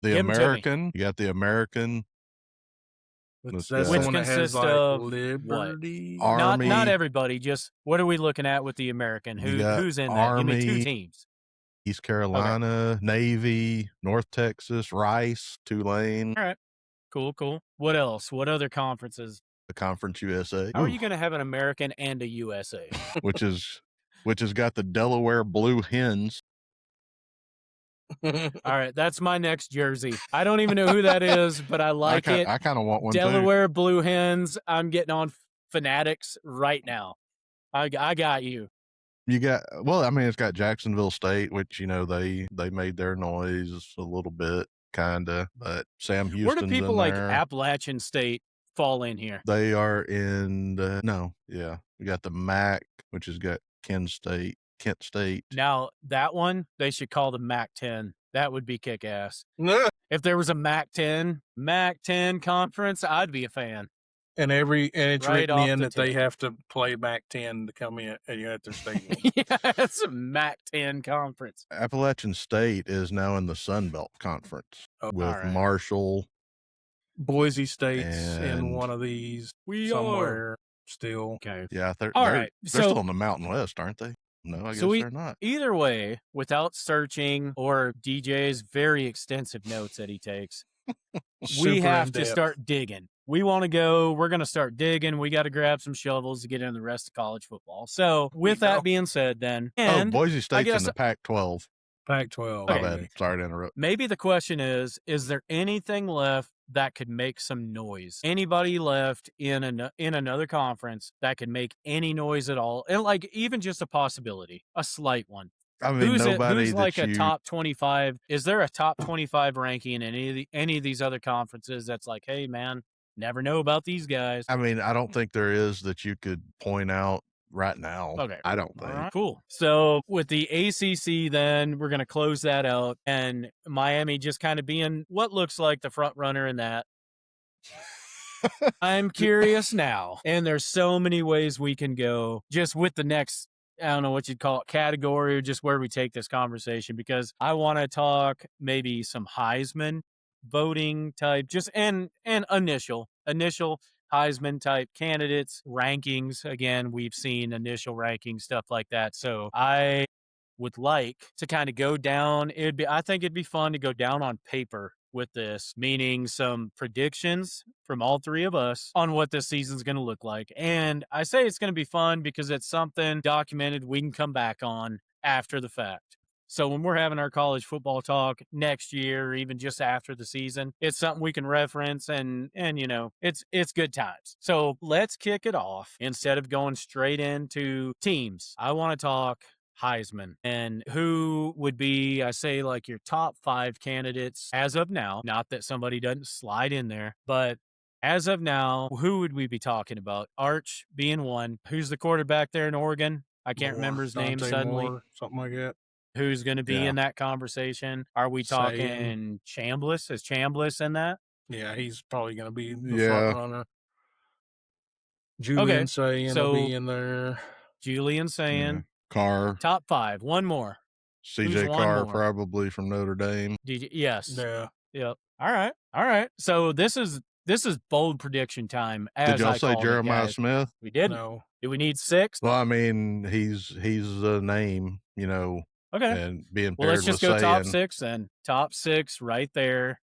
the
Give 'em to me.
American. You got the American.
That's
Which
the one that has
consists
like
of
Liberty.
Army.
Not everybody. Just what are we looking at with the American?
You got
Who's in that? Give me two
Army.
teams.
East Carolina, Navy, North Texas, Rice, Tulane,
All right. Cool. What else? What other conferences?
the Conference USA,
How are you going to have an American and a USA?
which has got the Delaware Blue Hens.
All right. That's my next jersey. I don't even know who that is, but I like it.
I kind of want one too.
Delaware Blue Hens. I'm getting on Fanatics right now. I got you.
You got, well, I mean, it's got Jacksonville State, which, they made their noise a little bit, kind of, but Sam Houston's
Where do people
in
like
there.
Appalachian State fall in here?
They are in we got the MAC, which has got Kent State.
Now, that one, they should call the MAC 10. That would be kick ass. If there was a MAC 10 conference, I'd be a fan.
And it's
Right
written
off
in
the
that they
tip.
have to play MAC 10 to come in at their stadium.
Yeah, it's a MAC 10 conference.
Appalachian State is now in the Sun Belt Conference with
all right.
Marshall.
Boise State's in
And
one of these
We
somewhere still.
Okay.
Yeah, they're
right,
still
so-
in the Mountain West, aren't they? No, I guess
So
they're not.
Either way, without searching or DJ's very extensive notes that he takes, we
Super
have to
in-depth.
start digging. We're going to start digging. We got to grab some shovels to get into the rest of college football. So with that being said, then, and
Boise State's in
guess-
the Pac-12.
Pac-12.
My
Okay.
bad. Sorry to interrupt.
maybe the question is there anything left that could make some noise? Anybody left in another conference that could make any noise at all? And like even just a possibility, a slight one.
I mean, nobody
who's like
that
a top 25? Is there a top 25 ranking in any of these other conferences that's like, hey man, never know about these guys?
I mean, I don't think there is that you could point out right now.
Okay.
I don't
All
think.
right, cool. So with the ACC, then we're going to close that out, and Miami just kind of being what looks like the front runner in that. I'm curious now, and there's so many ways we can go just with the next, I don't know what you'd call it, category, or just where we take this conversation, because I want to talk maybe some Heisman voting type, just and initial Heisman type candidates, rankings. Again, we've seen initial rankings, stuff like that. So I would like to kind of go down. I think it'd be fun to go down on paper with this, meaning some predictions from all three of us on what this season's going to look like. And I say it's going to be fun because it's something documented we can come back on after the fact. So when we're having our college football talk next year, or even just after the season, it's something we can reference, and it's good times. So let's kick it off instead of going straight into teams. I want to talk Heisman and who would be, I say, like your top 5 candidates as of now. Not that somebody doesn't slide in there, but as of now, who would we be talking about? Arch being one. Who's the quarterback there in Oregon? I can't remember his name
Dante
suddenly.
Moore, something like that.
Who's going to be
Yeah.
in that conversation? Are we talking Chambliss? Is Chambliss in that?
Yeah, he's probably going to be the
Yeah.
front runner. Julian Sayin will be in there.
Julian Sayin.
Carr.
Top 5. One more.
CJ Carr, probably from Notre Dame.
Yes.
Yeah.
Yep. All right. So this is bold prediction time.
Did y'all say Jeremiah Smith?
We did.
No.
Do we need 6?
Well, I mean, he's a name,
Okay.
and being paired
let's just
with
go top
Sayin.
6 then. Top 6 right there.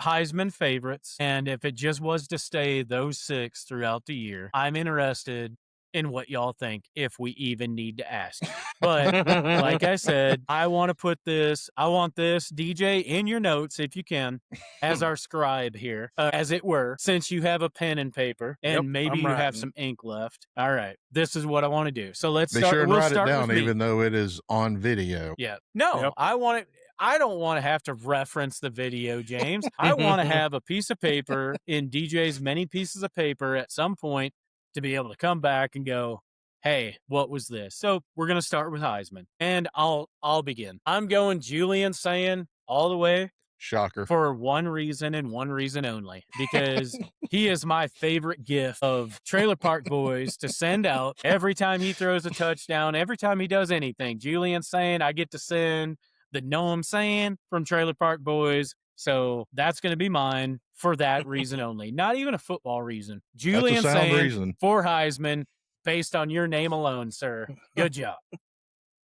Heisman favorites. And if it just was to stay those 6 throughout the year, I'm interested in what y'all think, if we even need to ask. But like I said, I want this, DJ, in your notes, if you can, as our scribe here, as it were, since you have a pen and paper and maybe you have some ink left. All right, this is what I want to do. So let's
Be
start.
sure and
we'll
write
start
it down,
with me.
even though it is on video.
Yeah. No, I want it. I don't want to have to reference the video, James. I want to have a piece of paper in DJ's many pieces of paper at some point to be able to come back and go, hey, what was this? So we're going to start with Heisman, and I'll begin. I'm going Julian Sayin all the way.
Shocker.
For one reason and one reason only, because he is my favorite gift of Trailer Park Boys to send out every time he throws a touchdown, every time he does anything. Julian Sayin, I get to send the Know 'em Saying from Trailer Park Boys. So that's going to be mine for that reason only. Not even a football reason. Julian Sayin for Heisman based on your name alone, sir. Good job.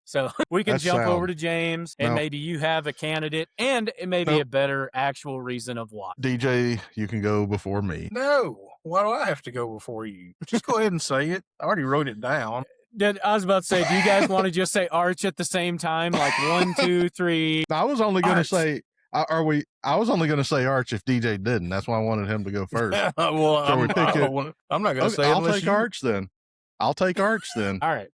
So we can jump over to James, and maybe you have a candidate, and it may be a better actual reason of why.
DJ, you can go before me.
No. Why do I have to go before you? Just go ahead and say it. I already wrote it down.
I was about to say, do you guys want to just say Arch at the same time? Like 1, 2, 3.
I was only going to say, I was only going to say Arch if DJ didn't. That's why I wanted him to go first.
Well, I'm not going to say it.
I'll take Arch then. I'll take Arch then.
All right.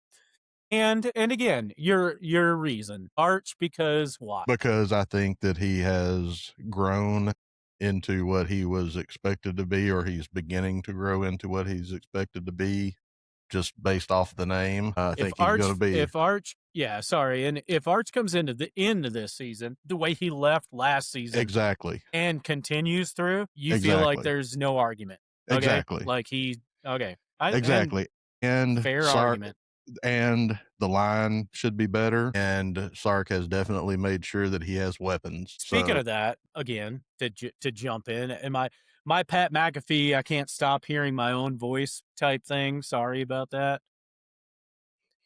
And again, your reason, Arch, because why?
Because I think that he has grown into what he was expected to be, or he's beginning to grow into what he's expected to be, just based off the name. I think he's going to be.
If Arch, and if Arch comes into this season the way he left last season,
exactly,
and continues through, you feel like there's no argument. Okay?
Exactly,
like
exactly, and
fair argument.
And the line should be better. And Sark has definitely made sure that he has weapons.
Speaking of that, again, to jump in, and my Pat McAfee, I can't stop hearing my own voice type thing. Sorry about that.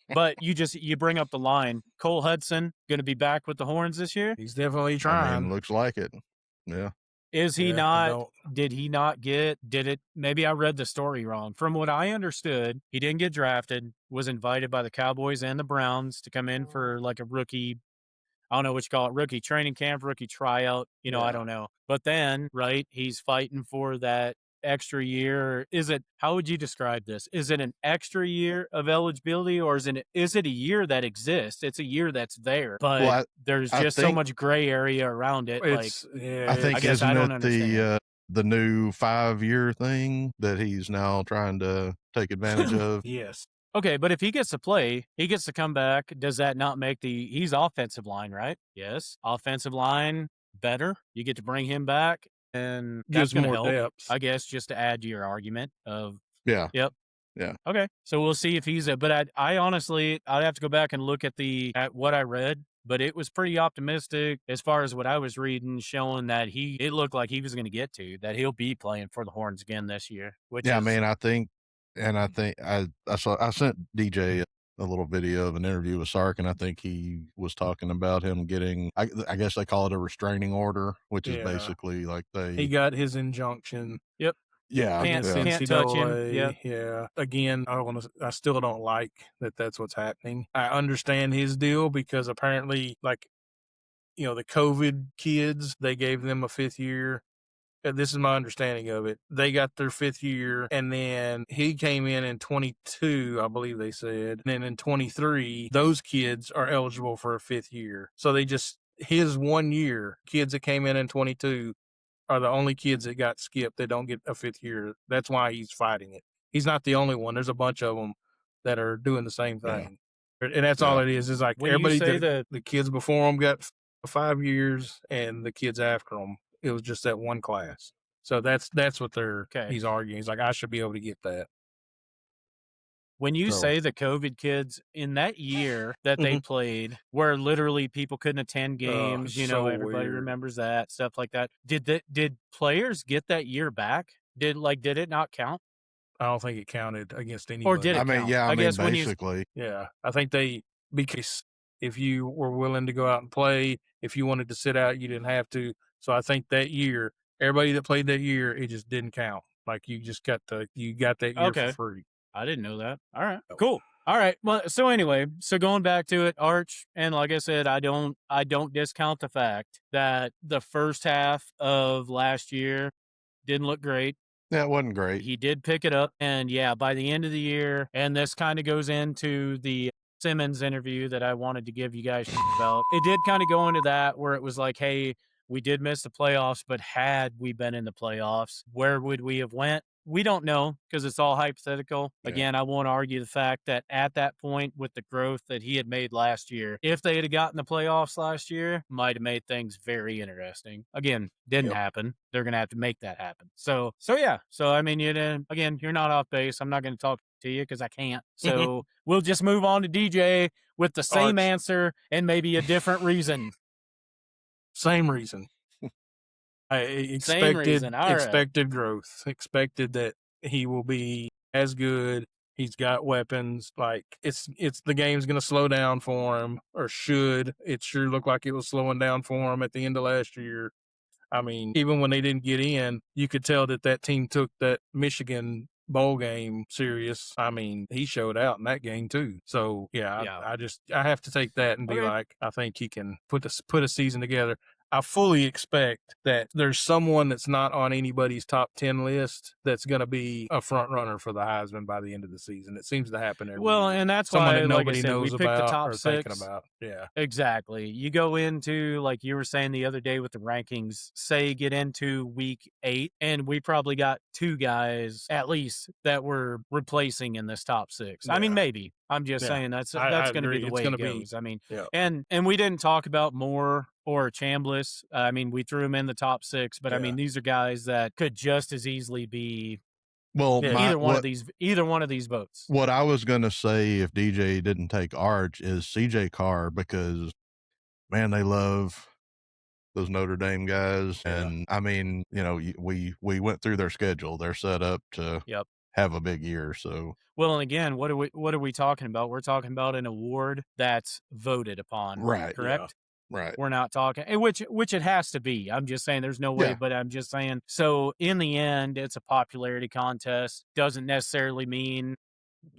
But you bring up the line. Cole Hudson going to be back with the Horns this year?
He's definitely trying.
I mean, looks like it. Yeah.
Is he not? Did he not get? Did it? Maybe I read the story wrong. From what I understood, he didn't get drafted. Was invited by the Cowboys and the Browns to come in for like a rookie. I don't know what you call it, rookie training camp, rookie tryout. I don't know. But then, right, he's fighting for that extra year. How would you describe this? Is it an extra year of eligibility, or is it a year that exists? It's a year that's there, but there's just so much gray area around it.
I guess I don't understand. The new 5-year thing that he's now trying to take advantage of.
Yes.
Okay, but if he gets to play, he gets to come back. Does that not make he's offensive line, right? Yes. Offensive line better. You get to bring him back, and that's
Gives
going to
more
help,
depth.
I guess, just to add to your argument of,
Yeah.
yep.
Yeah.
Okay. So we'll see if he's but I honestly, I'd have to go back and look at at what I read, but it was pretty optimistic as far as what I was reading, showing that it looked like he was going to get that he'll be playing for the Horns again this year, which
Yeah, I
is,
mean, I sent DJ a little video of an interview with Sark, and I think he was talking about him getting, I guess they call it a restraining order, which is
Yeah.
basically like
He got his injunction.
yep.
yeah,
Against
yeah.
Can't touch him.
NCAA.
Yep.
Yeah. Again, I still don't like that's what's happening. I understand his deal because apparently, like, the COVID kids, they gave them a 5th year. This is my understanding of it. They got their 5th year, and then he came in 22, I believe they said. And then in 23, those kids are eligible for a 5th year. So his 1 year, kids that came in 22 are the only kids that got skipped that don't get a 5th year. That's why he's fighting it. He's not the only one. There's a bunch of them that are doing the same thing. Yeah. And that's all it is. Is like
when
everybody,
you say
the kids before them got 5 years, and the kids after them, it was just that one class. So that's what he's arguing. He's like, I should be able to get that.
When you say the COVID kids in that year that they played, where literally people couldn't attend games,
so
everybody
weird.
remembers that, stuff like that. Did players get that year back? Did it not count?
I don't think it counted against anybody.
Or did it
I mean,
count?
yeah, I mean,
guess
basically.
Yeah, I think because if you were willing to go out and play, if you wanted to sit out, you didn't have to. So I think that year, everybody that played that year, it just didn't count. Like you got that year for free.
I didn't know that. All right, cool. All right. Well, so anyway, going back to it, Arch, and like I said, I don't discount the fact that the first half of last year didn't look great.
Yeah, it wasn't great.
He did pick it up, and yeah, by the end of the year, and this kind of goes into the Simmons interview that I wanted to give you guys about. It did kind of go into that where it was like, hey, we did miss the playoffs, but had we been in the playoffs, where would we have went? We don't know because it's all hypothetical. Yeah. Again, I won't argue the fact that at that point with the growth that he had made last year, if they had gotten the playoffs last year, might have made things very interesting. Again, didn't happen. They're going to have to make that happen. So yeah. So, I mean, again, you're not off base. I'm not going to talk to you because I can't. So we'll just move on to DJ with the same answer and maybe a different reason.
Same reason. I expected growth. Expected that he will be as good. He's got weapons. Like it's the game's going to slow down for him, or should. It sure looked like it was slowing down for him at the end of last year. I mean, even when they didn't get in, you could tell that team took that Michigan bowl game serious. I mean, he showed out in that game too. So yeah. I have to take that and be like, I think he can put a season together. I fully expect that there's someone that's not on anybody's top 10 list that's going to be a front runner for the Heisman by the end of the season. It seems to happen every year.
And that's
someone
why,
that nobody
like I said,
knows
we picked
about
the top
or
6.
thinking about. Yeah,
exactly. You go into, like you were saying the other day with the rankings, say get into week 8, and we probably got 2 guys at least that we're replacing in this top 6. I mean, maybe. I'm just saying that's going to be the way it goes. I mean, and we didn't talk about Moore or Chambliss. I mean, we threw them in the top 6, but I mean, these are guys that could just as easily be either one of these boats.
What I was going to say if DJ didn't take Arch is CJ Carr, because man, they love those Notre Dame guys. And I mean, we went through their schedule. They're set up to have a big year. So,
well, and again, what are we talking about? We're talking about an award that's voted upon,
right?
Correct.
Yeah, right.
We're not talking, which it has to be. I'm just saying there's no way, but I'm just saying. So in the end, it's a popularity contest. Doesn't necessarily mean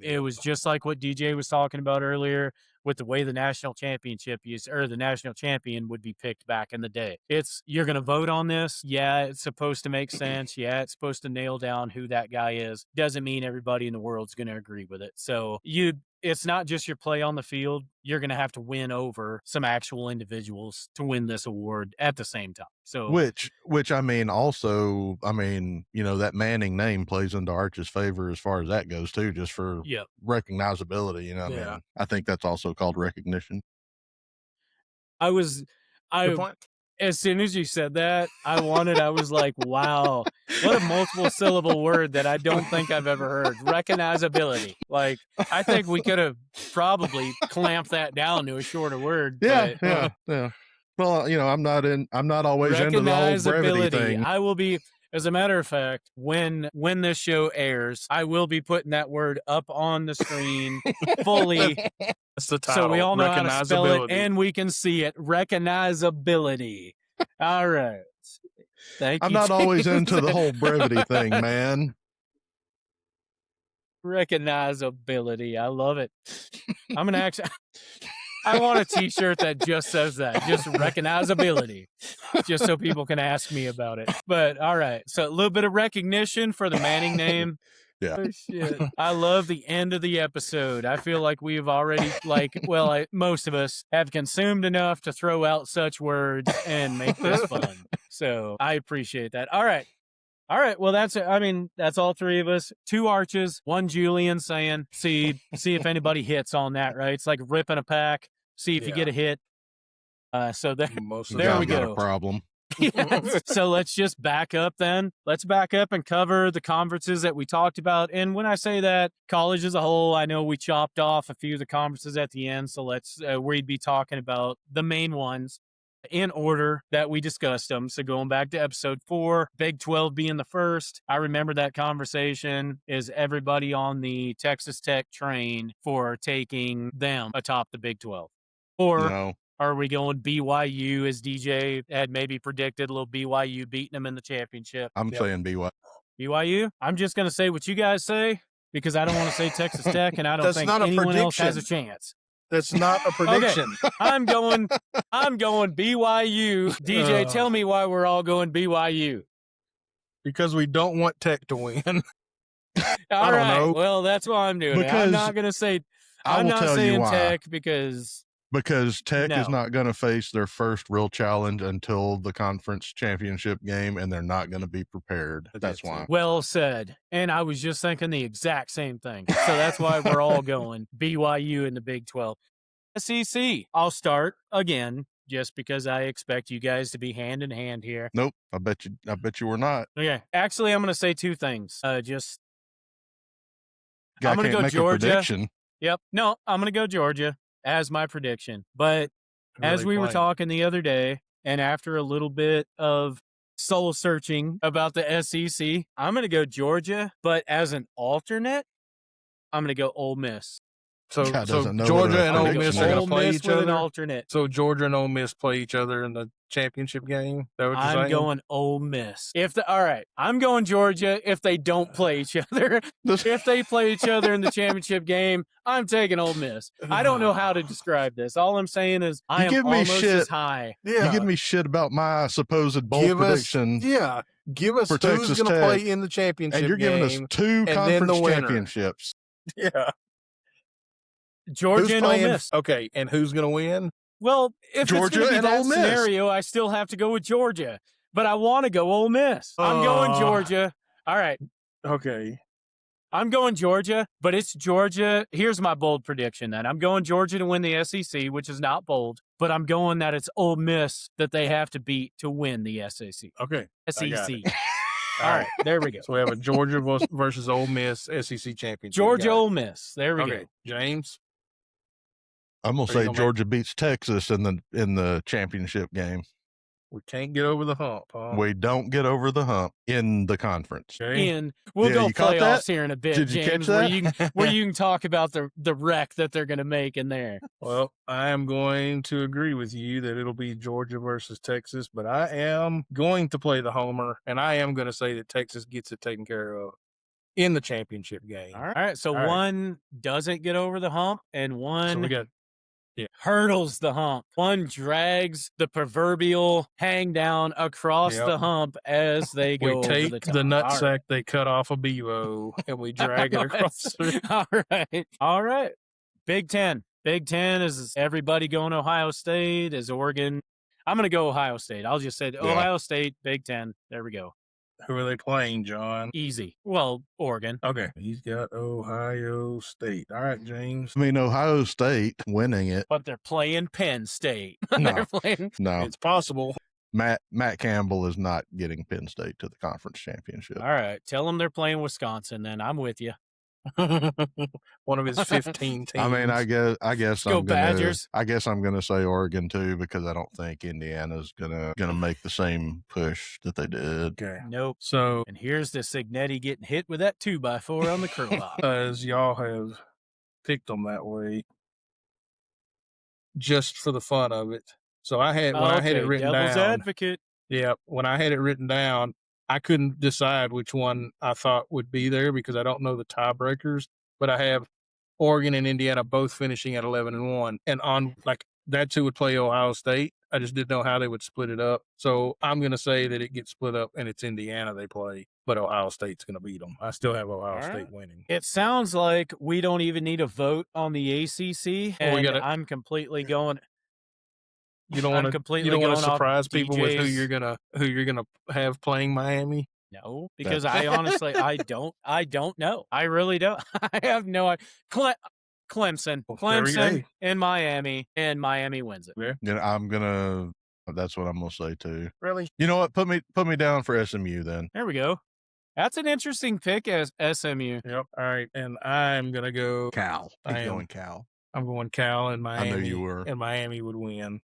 it was just like what DJ was talking about earlier with the way the national championship the national champion would be picked back in the day. You're going to vote on this. Yeah, it's supposed to make sense. Yeah, it's supposed to nail down who that guy is. Doesn't mean everybody in the world's going to agree with it. So it's not just your play on the field. You're going to have to win over some actual individuals to win this award at the same time. So,
which I mean, also, I mean, that Manning name plays into Arch's favor as far as that goes too, just for recognizability. I mean, I think that's also called recognition.
As soon as you said that, I was like, wow, what a multiple syllable word that I don't think I've ever heard. Recognizability. Like, I think we could have probably clamped that down to a shorter word.
Yeah.
But,
Well, I'm not always into the whole brevity thing.
I will be, as a matter of fact, when this show airs, I will be putting that word up on the screen fully.
That's the title.
So we all know how to spell it and we can see it. Recognizability. All right. Thank you.
I'm not always into the whole brevity thing, man.
Recognizability. I love it. I'm gonna actually I want a t-shirt that just says that. Just recognizability. Just so people can ask me about it. But all right. So a little bit of recognition for the Manning name.
Yeah.
Oh, shit. I love the end of the episode. I feel like we've already, most of us have consumed enough to throw out such words and make this fun. So I appreciate that. All right. Well, that's all three of us. 2 Arches, 1 Julian saying, see if anybody hits on that, right? It's like ripping a pack. See if you get a hit. So there we go.
A problem.
So let's just back up then. Let's back up and cover the conferences that we talked about. And when I say that, college as a whole, I know we chopped off a few of the conferences at the end. So we'd be talking about the main ones in order that we discussed them. So going back to episode 4, Big 12 being the first. I remember that conversation. Is everybody on the Texas Tech train for taking them atop the Big 12? Or
no.
Are we going BYU, as DJ had maybe predicted, a little BYU beating them in the championship?
I'm saying BYU.
BYU? I'm just going to say what you guys say because I don't want to say Texas Tech, and I don't think anyone else has a chance.
That's not a prediction.
Okay. I'm going BYU. DJ, tell me why we're all going BYU.
Because we don't want Tech to win.
All right. Know. Well, that's why I'm doing it. I'm not going to say. I'm not saying Tech because
Tech is not going to face their first real challenge until the conference championship game, and they're not going to be prepared. That's why.
Well said. And I was just thinking the exact same thing. So that's why we're all going BYU in the Big 12. SEC. I'll start again just because I expect you guys to be hand in hand here.
Nope. I bet you we're not.
Okay. Actually, I'm going to say 2 things. I'm going to go
make
Georgia.
A prediction.
Yep. No, I'm going to go Georgia as my prediction. But as we were talking the other day, and after a little bit of soul searching about the SEC, I'm going to go Georgia. But as an alternate, I'm going to go Ole Miss.
So Georgia and Ole Miss are going to play each other.
An alternate.
So Georgia and Ole Miss play each other in the championship game. Is that what you're saying?
I'm going Ole Miss. All right, I'm going Georgia. If they don't play each other, if they play each other in the championship game, I'm taking Ole Miss. I don't know how to describe this. All I'm saying is I am almost as high.
Yeah. You give me shit about my supposed bold prediction.
Give us who's going to play in the championship game.
And you're giving us 2 conference championships.
Yeah.
Georgia and Ole Miss.
Okay, and who's going to win?
Well, if
Georgia
it's going to be that
Ole Miss
scenario, I still have to go with Georgia. But I want to go Ole Miss. I'm going Georgia. All right.
Okay.
I'm going Georgia, but it's Georgia. Here's my bold prediction then. I'm going Georgia to win the SEC, which is not bold, but I'm going that it's Ole Miss that they have to beat to win the SEC.
Okay.
SEC. All right, there we go.
So we have a Georgia versus Ole Miss SEC championship.
Georgia, Ole Miss. There we go.
James?
I'm going to say Georgia beats Texas in the championship game.
We can't get over the hump, huh?
We don't get over the hump in the conference.
Okay.
We'll go playoffs here in a bit,
Did you
James,
catch that?
where you can talk about the wreck that they're going to make in there.
Well, I am going to agree with you that it'll be Georgia versus Texas, but I am going to play the homer, and I am going to say that Texas gets it taken care of in the championship game.
All right. So one doesn't get over the hump, and one
so we got
hurdles the hump. One drags the proverbial hang down across the hump as they go.
We take
over the top.
the nutsack they cut off a Bevo and we drag it across.
All right. Big Ten. Big Ten is everybody going Ohio State? Is Oregon? I'm going to go Ohio State. I'll just say Ohio State, Big Ten. There we go.
Who are they playing, John?
Easy. Well, Oregon.
Okay. He's got Ohio State. All right, James.
I mean, Ohio State winning it.
But they're playing Penn State.
No.
They're playing.
No,
It's possible.
Matt Campbell is not getting Penn State to the conference championship.
All right. Tell them they're playing Wisconsin, then. I'm with you.
One of his 15 teams.
I mean, I guess
Go Badgers.
I guess I'm gonna say Oregon too, because I don't think Indiana's gonna make the same push that they did.
Okay.
Nope.
So,
And here's the Signetti getting hit with that 2x4 on the curl box.
as y'all have picked them that way, just for the fun of it. So I had when I had it written
Devil's
down.
advocate.
Yeah, when I had it written down, I couldn't decide which one I thought would be there because I don't know the tiebreakers. But I have Oregon and Indiana both finishing at 11-1, and on like that's who would play Ohio State. I just didn't know how they would split it up. So I'm going to say that it gets split up and it's Indiana they play, but Ohio State's going to beat them. I still have Ohio State winning.
It sounds like we don't even need a vote on the ACC, and I'm completely going.
You don't want to surprise people with who you're gonna have playing Miami.
No, because I honestly I don't know. I really don't. I have no idea. Clemson in Miami, and Miami wins it.
Yeah, that's what I'm gonna say too.
Really?
You know what? Put me down for SMU then.
There we go. That's an interesting pick as SMU.
Yep. All right, and I'm gonna go
Cal. Going Cal.
I'm going Cal and Miami.
I knew you were.
And Miami would win.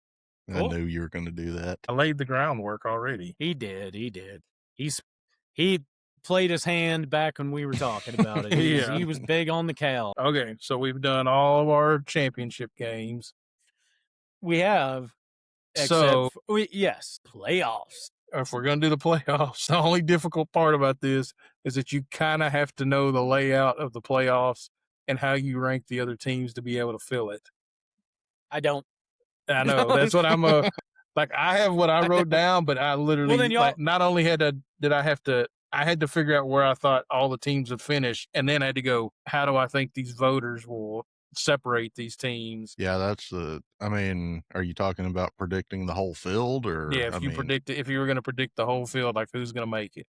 Cool. I knew you were going to do that.
I laid the groundwork already.
He did. He played his hand back when we were talking about it. He was big on the Cal.
Okay, so we've done all of our championship games.
We have. Yes, playoffs.
If we're going to do the playoffs, the only difficult part about this is that you kind of have to know the layout of the playoffs and how you rank the other teams to be able to fill it.
I don't.
I know. That's what I'm like. I have what I wrote down, but I literally not only I had to figure out where I thought all the teams would finish, and then I had to go, how do I think these voters will separate these teams?
Yeah, I mean, are you talking about predicting the whole field, or
if you were going to predict the whole field, like who's going to make it?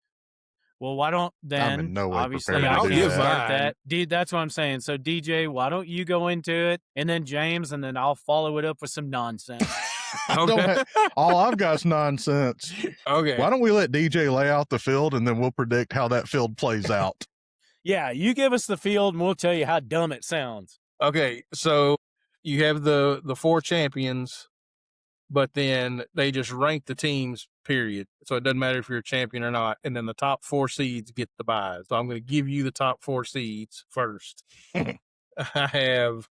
Well, why don't then?
I'm in no way
obviously,
I'll
give
that. That's what I'm saying. So, DJ, why don't you go into it, and then James, and then I'll follow it up with some nonsense.
Okay.
All I've got is nonsense.
Okay.
Why don't we let DJ lay out the field, and then we'll predict how that field plays out?
Yeah, you give us the field, and we'll tell you how dumb it sounds.
Okay, so you have the 4 champions, but then they just rank the teams, period. So it doesn't matter if you're a champion or not. And then the top 4 seeds get the bye. So I'm going to give you the top 4 seeds first. I have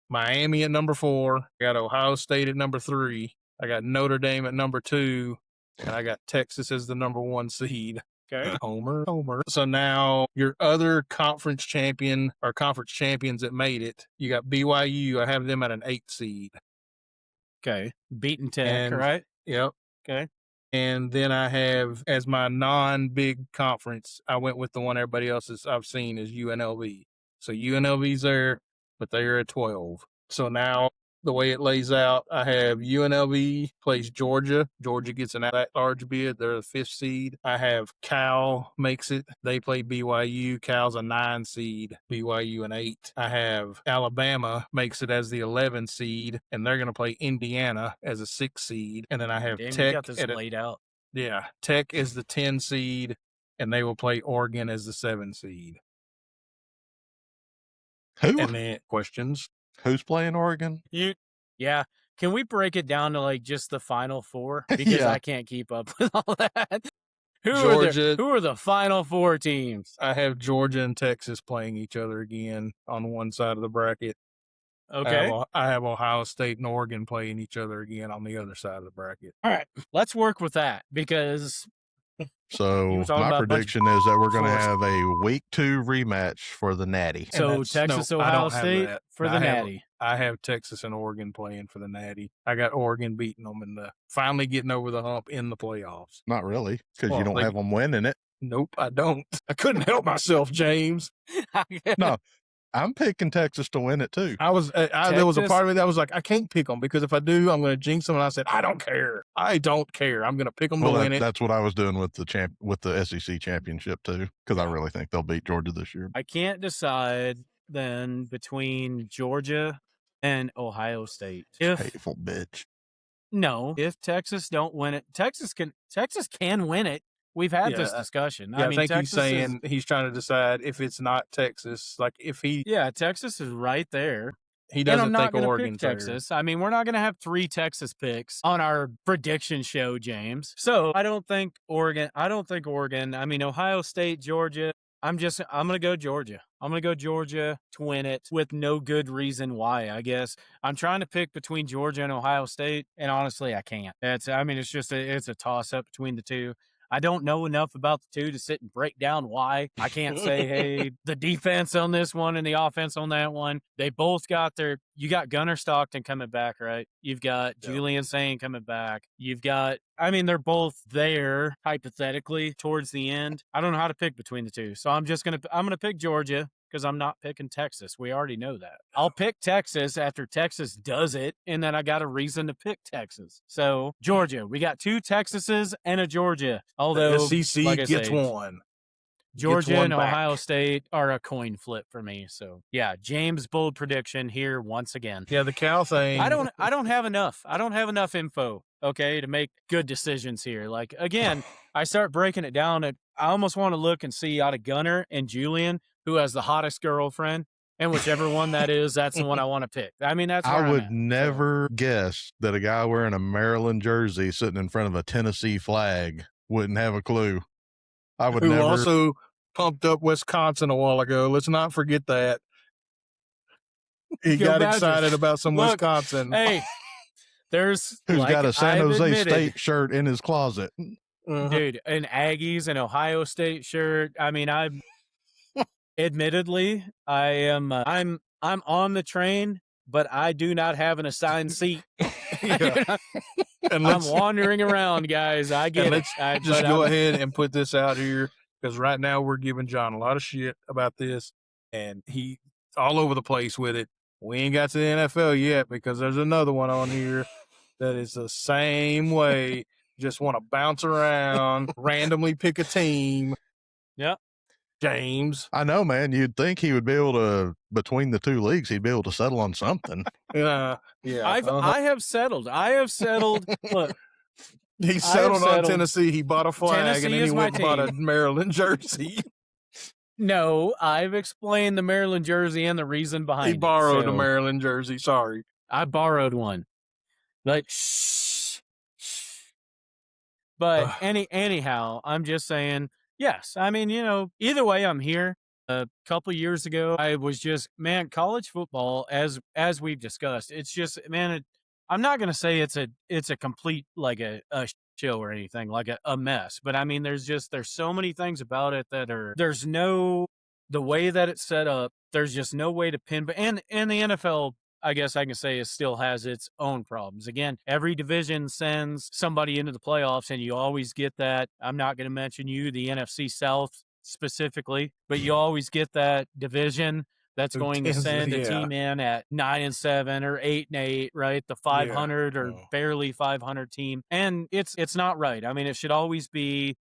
Miami at number 4. I got Ohio State at number 3. I got Notre Dame at number 2. And I got Texas as the number 1 seed.
Okay.
Homer. So now your other conference champion or conference champions that made it, you got BYU. I have them at an 8 seed.
Okay. Beaten Tech, right?
Yep.
Okay.
And then I have, as my non-big conference, I went with the one everybody else I've seen is UNLV. So UNLV's there, but they're at 12. So now the way it lays out, I have UNLV plays Georgia. Georgia gets an at-large bid. They're the 5th seed. I have Cal makes it. They play BYU. Cal's a 9 seed. BYU an 8. I have Alabama makes it as the 11 seed, and they're going to play Indiana as a 6 seed. And then I have Tech.
You got this laid out.
Yeah, Tech is the 10 seed, and they will play Oregon as the 7 seed.
Who?
And then questions.
Who's playing Oregon?
Yeah. Can we break it down to like just the final 4? Because I can't keep up with all that. Who are the final 4 teams?
I have Georgia and Texas playing each other again on one side of the bracket.
Okay.
I have Ohio State and Oregon playing each other again on the other side of the bracket.
All right. Let's work with that because.
So my prediction is that we're going to have a week 2 rematch for the Natty.
So Texas, Ohio State for the Natty.
I have Texas and Oregon playing for the Natty. I got Oregon beating them and finally getting over the hump in the playoffs.
Not really, because you don't have them winning it.
Nope, I don't. I couldn't help myself, James.
No, I'm picking Texas to win it too.
There was a
Texas-
part of me that was like, I can't pick them because if I do, I'm going to jinx them. And I said, I don't care. I don't care. I'm going to pick them to win it.
That's what I was doing with the SEC championship too, because I really think they'll beat Georgia this year.
I can't decide then between Georgia and Ohio State.
Hateful bitch.
No, if Texas don't win it, Texas can win it. We've had this discussion.
Yeah,
I mean,
think
Texas
he's saying he's trying to decide if it's not Texas. Like if he,
Texas is right there.
he
And
doesn't
I'm not
think
going to
Oregon's
pick Texas. I mean, we're not going to have 3 Texas picks on our prediction show, James. So I don't think Oregon. I mean, Ohio State, Georgia. I'm going to go Georgia. I'm going to go Georgia to win it with no good reason why, I guess. I'm trying to pick between Georgia and Ohio State, and honestly, I can't. It's just it's a toss-up between the two. I don't know enough about the two to sit and break down why. I can't say, hey, the defense on this one and the offense on that one. They both got you got Gunnar Stockton coming back, right? You've got Julian Sain coming back. You've got, I mean, they're both there hypothetically towards the end. I don't know how to pick between the two. So I'm going to pick Georgia because I'm not picking Texas. We already know that. I'll pick Texas after Texas does it, and then I got a reason to pick Texas. So, Georgia. We got 2 Texases and a Georgia. Although,
the SEC
like I
gets
say,
one.
Georgia
one
and
back.
Ohio State are a coin flip for me. So, yeah, James' bold prediction here once again.
Yeah, the Cal thing.
I don't have enough. I don't have enough info, okay, to make good decisions here. Like, again, I start breaking it down. I almost want to look and see out of Gunner and Julian who has the hottest girlfriend, and whichever one that is, that's the one I want to pick. I mean, that's where
I
I'm
would
at.
never guess that a guy wearing a Maryland jersey sitting in front of a Tennessee flag wouldn't have a clue. I would
Who
never.
also pumped up Wisconsin a while ago. Let's not forget that. He
Go
got
Badgers.
excited about some
Look,
Wisconsin.
Hey, there's
Who's
like
got a San
I've
Jose
admitted,
State shirt in his closet?
dude, an Aggies and Ohio State shirt. I mean, admittedly, I am. I'm on the train, but I do not have an assigned seat.
Yeah. And
I'm wandering around, guys. I get it.
Let's just go ahead and put this out here because right now we're giving John a lot of shit about this, and he all over the place with it. We ain't got to the NFL yet because there's another one on here that is the same way. Just want to bounce around, randomly pick a team.
Yep.
James.
I know, man. You'd think he would be able to, between the 2 leagues, he'd be able to settle on something.
Yeah.
I have settled. Look,
he settled on Tennessee. He bought a flag
Tennessee
and then he went and bought a
team.
Maryland jersey.
No, I've explained the Maryland jersey and the reason behind it.
He borrowed a Maryland jersey. Sorry.
I borrowed one. Like, shh. But anyhow, I'm just saying, yes. I mean, either way, I'm here. A couple years ago, I was just, man, college football, as we've discussed, it's just, man, I'm not going to say it's a complete, like a show or anything, like a mess. But I mean, there's so many things about it that the way that it's set up, there's just no way to pin, and the NFL, I guess I can say, it still has its own problems. Again, every division sends somebody into the playoffs, and you always get that. I'm not going to mention the NFC South specifically, but you always get that division that's going to send a team in at 9-7 or 8-8, right? The 500 or barely 500 team, and it's not right. I mean, it should always be.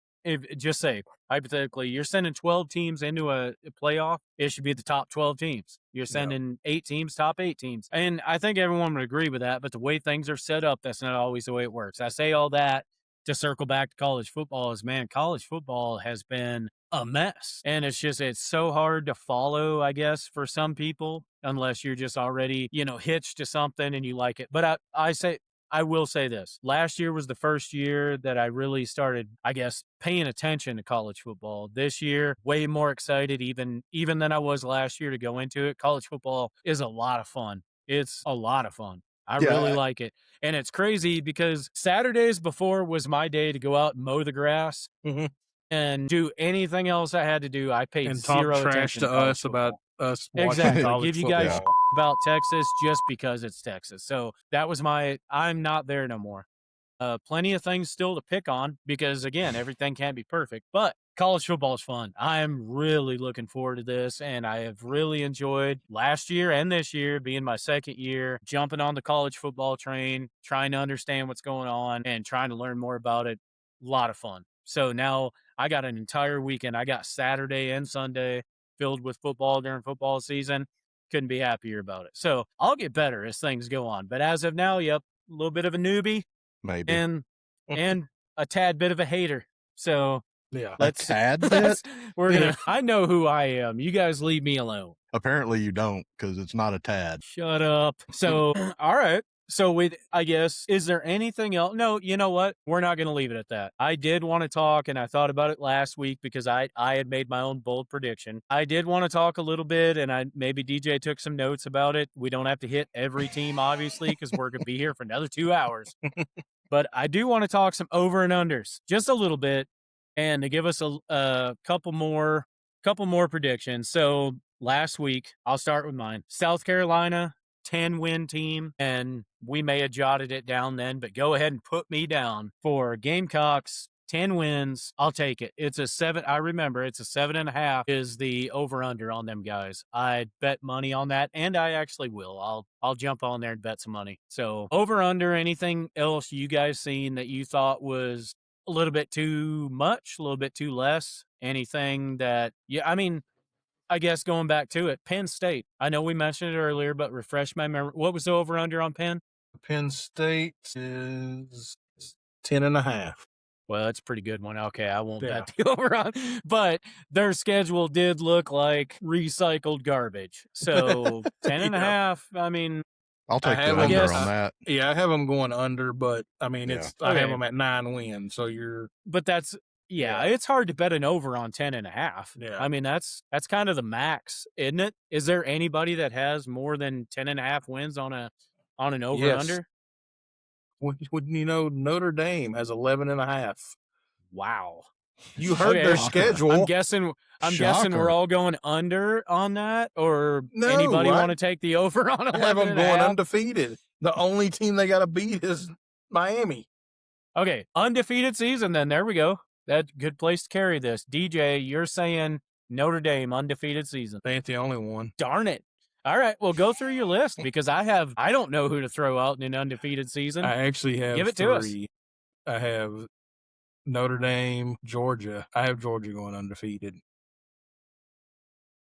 Just say, hypothetically, you're sending 12 teams into a playoff, it should be the top 12 teams. You're sending 8 teams, top 8 teams. And I think everyone would agree with that, but the way things are set up, that's not always the way it works. I say all that to circle back to college football is, man, college football has been a mess. And it's so hard to follow, I guess, for some people, unless you're just already, hitched to something and you like it. But I will say this. Last year was the first year that I really started, I guess, paying attention to college football. This year, way more excited even than I was last year to go into it. College football is a lot of fun. It's a lot of fun. I really like it. And it's crazy because Saturdays before was my day to go out and mow the grass and do anything else I had to do. I paid zero attention
to us about us watching college
give you
football.
guys about Texas just because it's Texas. So that was I'm not there no more. Plenty of things still to pick on because, again, everything can't be perfect. But college football is fun. I am really looking forward to this, and I have really enjoyed last year and this year being my second year, jumping on the college football train, trying to understand what's going on and trying to learn more about it. A lot of fun. So now I got an entire weekend. I got Saturday and Sunday filled with football during football season. Couldn't be happier about it. So I'll get better as things go on. But as of now, yep, a little bit of a newbie
Maybe
and a tad bit of a hater. So
Yeah.
a tad bit.
we're gonna. I know who I am. You guys leave me alone.
Apparently, you don't, because it's not a tad.
Shut up. So, all right. So, I guess, is there anything else? No, you know what? We're not going to leave it at that. I did want to talk, and I thought about it last week because I had made my own bold prediction. I did want to talk a little bit, and maybe DJ took some notes about it. We don't have to hit every team, obviously, because we're going to be here for another 2 hours. But I do want to talk some over and unders, just a little bit, and to give us a couple more predictions. So last week, I'll start with mine. South Carolina, 10-win team, and we may have jotted it down then, but go ahead and put me down for Gamecocks. 10 wins. I'll take it. It's a 7. I remember it's a 7.5 is the over under on them guys. I bet money on that, and I actually will. I'll jump on there and bet some money. So over under. Anything else you guys seen that you thought was a little bit too much, a little bit too less? Anything that, yeah, I mean, I guess going back to it, Penn State. I know we mentioned it earlier, but refresh my memory. What was the over under on Penn?
Penn State is 10.5.
Well, that's a pretty good one. Okay, I won't bet the over on, but their schedule did look like recycled garbage. So 10.5. I mean,
I'll take the
have
under
them-
on that.
Yeah, I have them going under, but I mean,
Yeah.
I have
Okay.
them at 9 wins. So
but that's it's hard to bet an over on 10.5.
Yeah.
I mean, that's kind of the max, isn't it? Is there anybody that has more than 10.5 wins on an over
Yes.
under?
Would you know Notre Dame has 11.5.
Wow.
You heard
Okay.
their
Shocker.
schedule.
I'm guessing
Shocker.
we're all going under on that, or
No,
anybody
I-
want to take the over on
I have
11
them going undefeated. The only team they got to beat is Miami.
Okay, undefeated season then. There we go. That's a good place to carry this. DJ, you're saying Notre Dame undefeated season.
They ain't the only one.
Darn it. All right, well, go through your list because I don't know who to throw out in an undefeated season.
I actually have
Give it to us.
3. I have Notre Dame, Georgia. I have Georgia going undefeated.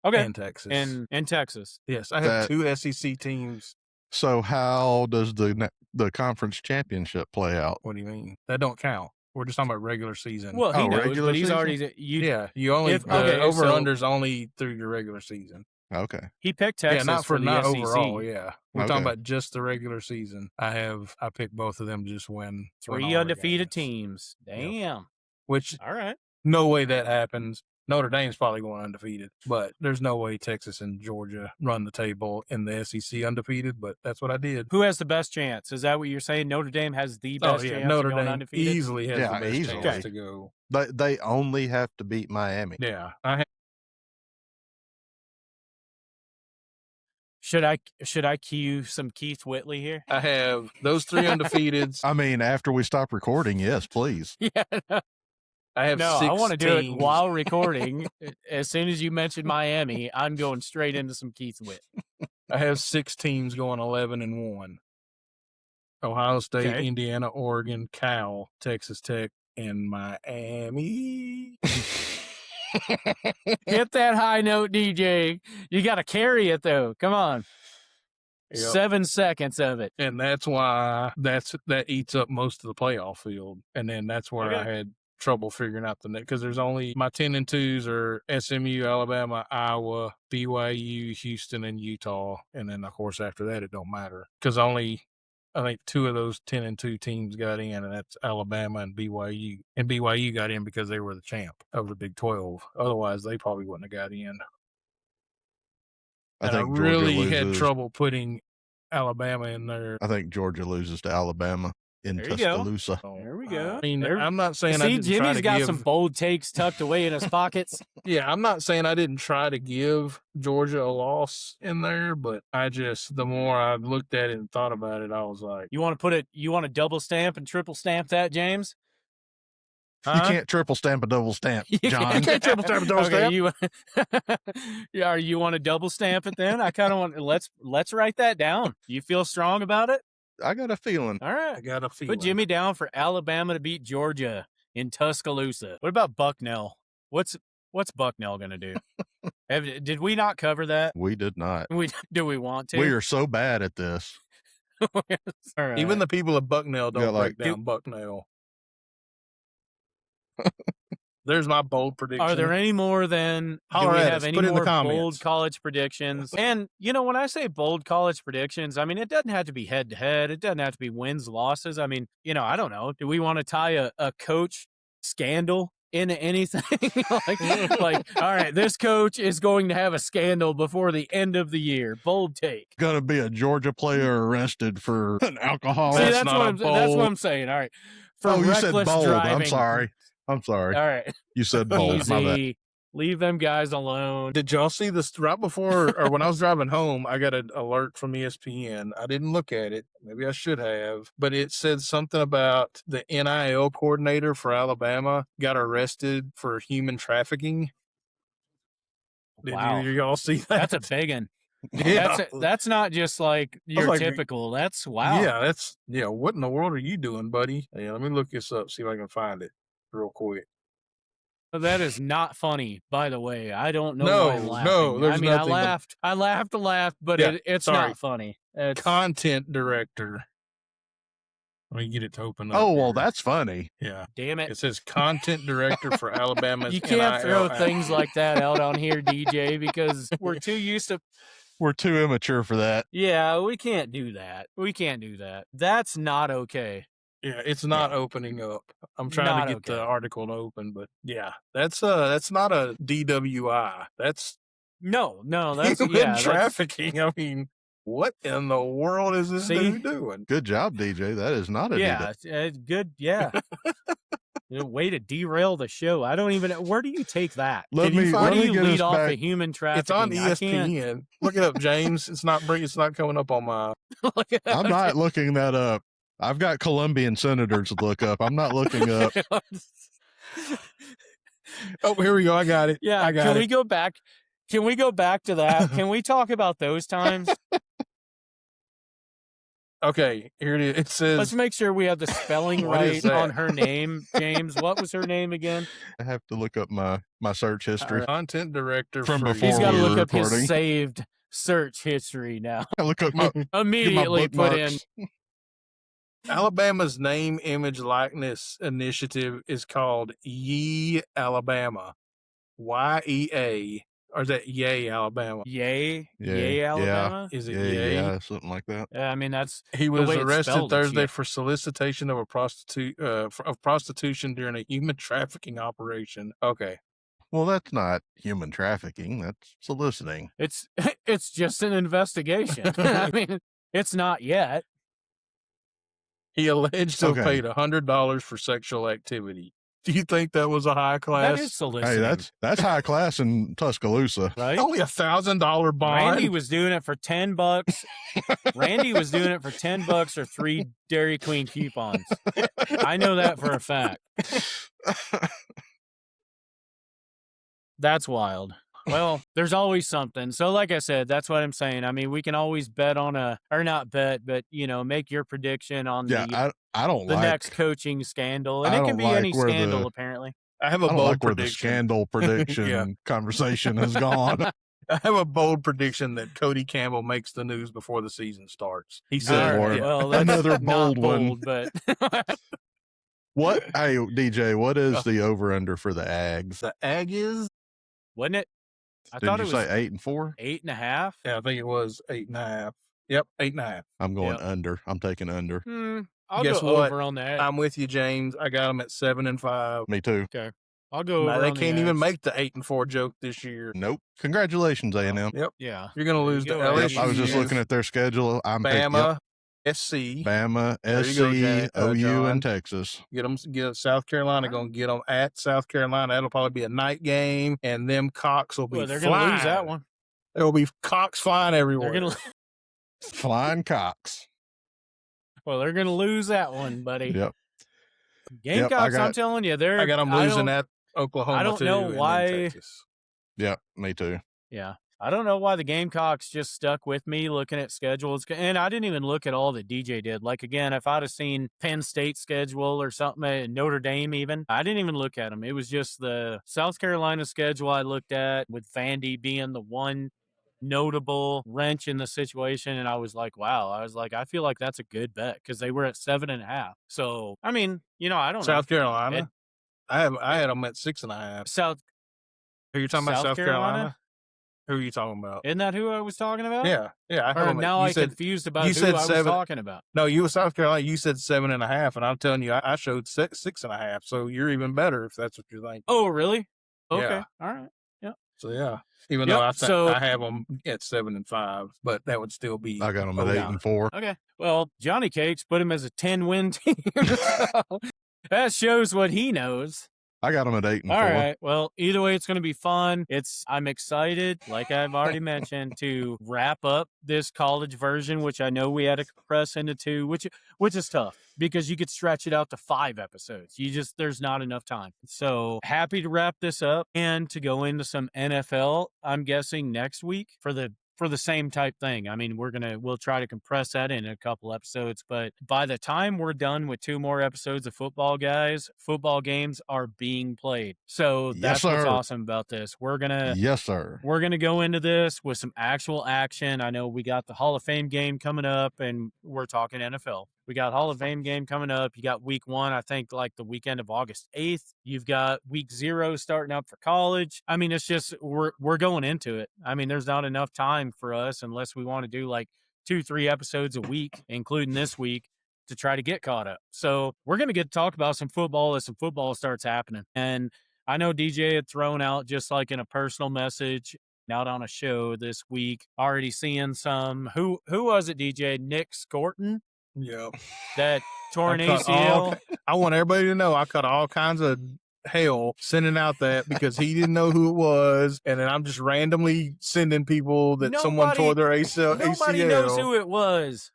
Okay.
And Texas.
And Texas.
Yes, I have
That-
2 SEC teams.
So how does the conference championship play out?
What do you mean? That don't count. We're just talking about regular season.
Well, he
Oh,
knows,
regular
but he's
season?
already
yeah, you only over unders only through your regular season.
Okay.
he picked Texas
yeah, not for
the
not
SEC.
overall. Yeah, we're
Okay.
talking about just the regular season. I picked both of them to just win
3
all their
undefeated
games.
teams. Damn.
Which
All right.
no way that happens. Notre Dame's probably going undefeated, but there's no way Texas and Georgia run the table in the SEC undefeated. But that's what I did.
Who has the best chance? Is that what you're saying? Notre Dame has the best chance
Notre
of going
Dame
undefeated?
easily has
Yeah,
the best
easily.
chance to go.
They only have to beat Miami.
Yeah,
Should I cue some Keith Whitley here?
I have those 3 undefeateds.
I mean, after we stop recording, yes, please.
Yeah.
I have
No,
6
I want to do it
teams.
while recording. As soon as you mentioned Miami, I'm going straight into some Keith Whit.
I have 6 teams going 11-1. Ohio State,
Okay.
Indiana, Oregon, Cal, Texas Tech, and Miami.
Hit that high note, DJ. You got to carry it though. Come on.
Yep.
7 seconds of it.
And that's why that eats up most of the playoff field. And then that's where I
Okay.
had trouble figuring out the net because there's only my 10-2s are SMU, Alabama, Iowa, BYU, Houston, and Utah. And then of course after that it don't matter because only I think 2 of those 10-2 teams got in, and that's Alabama and BYU. And BYU got in because they were the champ of the Big 12. Otherwise, they probably wouldn't have got in.
I
And I
think Georgia
really
loses.
had trouble putting Alabama in there.
I think Georgia loses to Alabama in
There you go.
Tuscaloosa.
There we go.
I mean,
There-
I'm not saying I
See,
didn't try
Jimmy's
to
got
give.
some bold takes tucked away in his pockets.
Yeah, I'm not saying I didn't try to give Georgia a loss in there, but the more I looked at it and thought about it, I was like,
You want to double stamp and triple stamp that, James?
You can't triple stamp a double stamp, John.
You can't triple stamp a double stamp.
You, yeah, you want to double stamp it then? I kind of want. Let's write that down. You feel strong about it?
I got a feeling.
All right.
I got a feeling.
Put Jimmy down for Alabama to beat Georgia in Tuscaloosa. What about Bucknell? What's Bucknell going to do? Did we not cover that?
We did not.
Do we want to?
We are so bad at this.
All right.
Even the people of Bucknell don't
Yeah,
break down Bucknell. There's my bold prediction.
Are there any more than
Holler
do we
at
have
us.
any
Put it in the
more
comments.
bold college predictions? And when I say bold college predictions, I mean it doesn't have to be head to head. It doesn't have to be wins, losses. I mean, I don't know. Do we want to tie a coach scandal into anything? like, all right, this coach is going to have a scandal before the end of the year. Bold take.
Gonna be a Georgia player arrested for an alcohol.
See,
That's
that's what I'm saying. All right. For
you said
reckless
bold.
driving.
I'm sorry.
All right.
You said bold. My bad.
Easy. Leave them guys alone.
Did y'all see this right before or when I was driving home? I got an alert from ESPN. I didn't look at it. Maybe I should have, but it said something about the NIL coordinator for Alabama got arrested for human trafficking.
Wow.
Did y'all see that?
That's a big one.
Yeah.
That's not just like your
like,
typical. That's wow.
Yeah, what in the world are you doing, buddy? Yeah, let me look this up, see if I can find it real quick.
That is not funny, by the way. I don't know
No,
why I'm laughing.
no, there's
I mean,
nothing but-
I laughed a laugh, but
Yeah,
it's
sorry.
not funny. It's,
Content director. Let me get it to open up.
Oh, well,
here.
that's funny.
Yeah.
damn
It
it.
says content director for Alabama's
You can't throw
NIL
things
act.
like that out on here, DJ, because we're too used to.
We're too immature for that.
Yeah, we can't do that. That's not okay.
Yeah, it's not opening up. I'm trying
Not
to get the
okay.
article to open, but yeah, that's not a DWI. That's
No, that's
human
yeah. That's,
trafficking. I mean, what in the world is this
See?
dude doing?
Good job, DJ. That is not a
yeah, it's good. Yeah. Way to derail the show. I don't even. Where do you take that?
Let
Can you
me
find-
Where
let
do
me
you
get
lead
us
off
back.
a human trafficking?
It's on
I can't-
ESPN. Look it up, James. It's not coming up on my.
I'm not looking that up. I've got Colombian senators to look up. I'm not looking up.
Oh, here we go. I got it.
Yeah,
I got
can
it.
we go back? Can we go back to that? Can we talk about those times?
Okay, here it is. It says
Let's make sure we have the spelling
What is
right
that?
on her name, James. What was her name again?
I have to look up my search history.
content director
From
for
before
He's got to
we were
look up his
recording.
saved search history now.
I look up my
Immediately put in.
bookmarks.
Alabama's name, image, likeness initiative is called Ye Alabama. YEA. Or is that Yay Alabama?
Yay,
Yeah,
yay,
yeah.
Alabama.
Is it
Yeah,
Yay?
yeah, something like that.
I mean, that's
He was
way it's
arrested
spelled, it's
Thursday
yay.
for solicitation of of prostitution during a human trafficking operation. Okay.
Well, that's not human trafficking. That's soliciting.
it's just an investigation. I mean, it's not yet.
He alleged to have
Okay.
paid $100 for sexual activity. Do you think that was a high class?
That is soliciting.
Hey, that's high class in Tuscaloosa.
right.
only $1,000 bond.
Randy was doing it for $10. Randy was doing it for $10 or 3 Dairy Queen coupons. I know that for a fact. That's wild. Well, there's always something. So like I said, that's what I'm saying. I mean, we can always bet on or not bet, but make your prediction on
Yeah, I don't
the
like
next coaching scandal. And
I
it
don't
can be
like
any
where
scandal
the-
apparently.
I have a
I don't
bold
like where the
prediction.
scandal prediction
Yeah.
conversation has gone.
I have a bold prediction that Cody Campbell makes the news before the season starts. He
Good
said,
All
Lord.
right,
yeah,
well, that's
Another
not
bold one.
but
What? Hey, DJ, what is the over under for the Ags?
the Aggies.
wasn't it? I
Did
thought
you
it was
say 8-4?
8.5.
Yeah, I think it was 8.5. Yep, 8.5.
I'm going
Yep.
under. I'm taking under.
I'll
Guess
go
what?
over on that.
I'm with you, James. I got them at 7-5.
Me too.
I'll go
Now,
over
they
on the
can't even
Ags.
make the 8-4 joke this year.
Nope. Congratulations, A&M.
Yep,
Yeah.
you're gonna
There you
lose to
go,
LSU.
Yep, I was just looking at their schedule. I'm picking
Bama, SC.
Bama,
There you go,
SC, OU,
John.
and Texas.
Get South Carolina. Gonna get them at South Carolina. That'll probably be a night game, and them cocks will be.
Well, they're
flying.
gonna lose that one.
There will be cocks flying everywhere.
They're gonna
Flying Cox.
they're gonna lose that one, buddy.
Yep.
Gamecocks, I'm telling you,
I got them losing at Oklahoma
I don't
too,
know
and
why.
then Texas.
Yeah, me too.
Yeah. I don't know why the Gamecocks just stuck with me looking at schedules. And I didn't even look at all that DJ did. Like, again, if I'd have seen Penn State schedule or something, Notre Dame even, I didn't even look at them. It was just the South Carolina schedule I looked at, with Vandy being the one notable wrench in the situation. And I was like, wow. I feel like that's a good bet, because they were at 7.5. So, I mean, I don't know.
South Carolina? I had them at 6.5.
South
Are you talking about South Carolina? Who are you talking about?
Isn't that who I was talking about?
Yeah. I have them.
Now I confused about who I was talking about.
No, you were South Carolina. You said 7.5, and I'm telling you, I showed 6.5. So you're even better if that's what you're thinking.
Oh, really? Okay.
Yeah.
All right. Yeah.
So yeah, even though I have them at 7 and 5, but that would still be.
I got them at 8 and 4.
Okay. Well, Johnny Cakes put him as a 10-win team. So that shows what he knows.
I got them at 8 and 4.
All right. Well, either way, it's going to be fun. I'm excited, like I've already mentioned, to wrap up this college version, which I know we had to compress into 2, which is tough, because you could stretch it out to 5 episodes. there's not enough time. So happy to wrap this up and to go into some NFL, I'm guessing next week for the same type thing. I mean, we'll try to compress that in a couple episodes, but by the time we're done with 2 more episodes of football, guys, football games are being played. So that's what's awesome about this.
Yes, sir.
We're going to go into this with some actual action. I know we got the Hall of Fame game coming up, and we're talking NFL. We got Hall of Fame game coming up. You got week 1, I think, like the weekend of August 8th. You've got week 0 starting up for college. I mean, it's just, we're going into it. I mean, there's not enough time for us, unless we want to do like 2-3 episodes a week, including this week, to try to get caught up. So we're going to get to talk about some football as some football starts happening. And I know DJ had thrown out, just like in a personal message, out on a show this week, already seeing some, who was it, DJ? Nick Scorton?
Yeah.
That tore an ACL.
I want everybody to know I cut all kinds of hell sending out that, because he didn't know who it was, and then I'm just randomly sending people that someone tore their ACL.
Nobody knows who it was.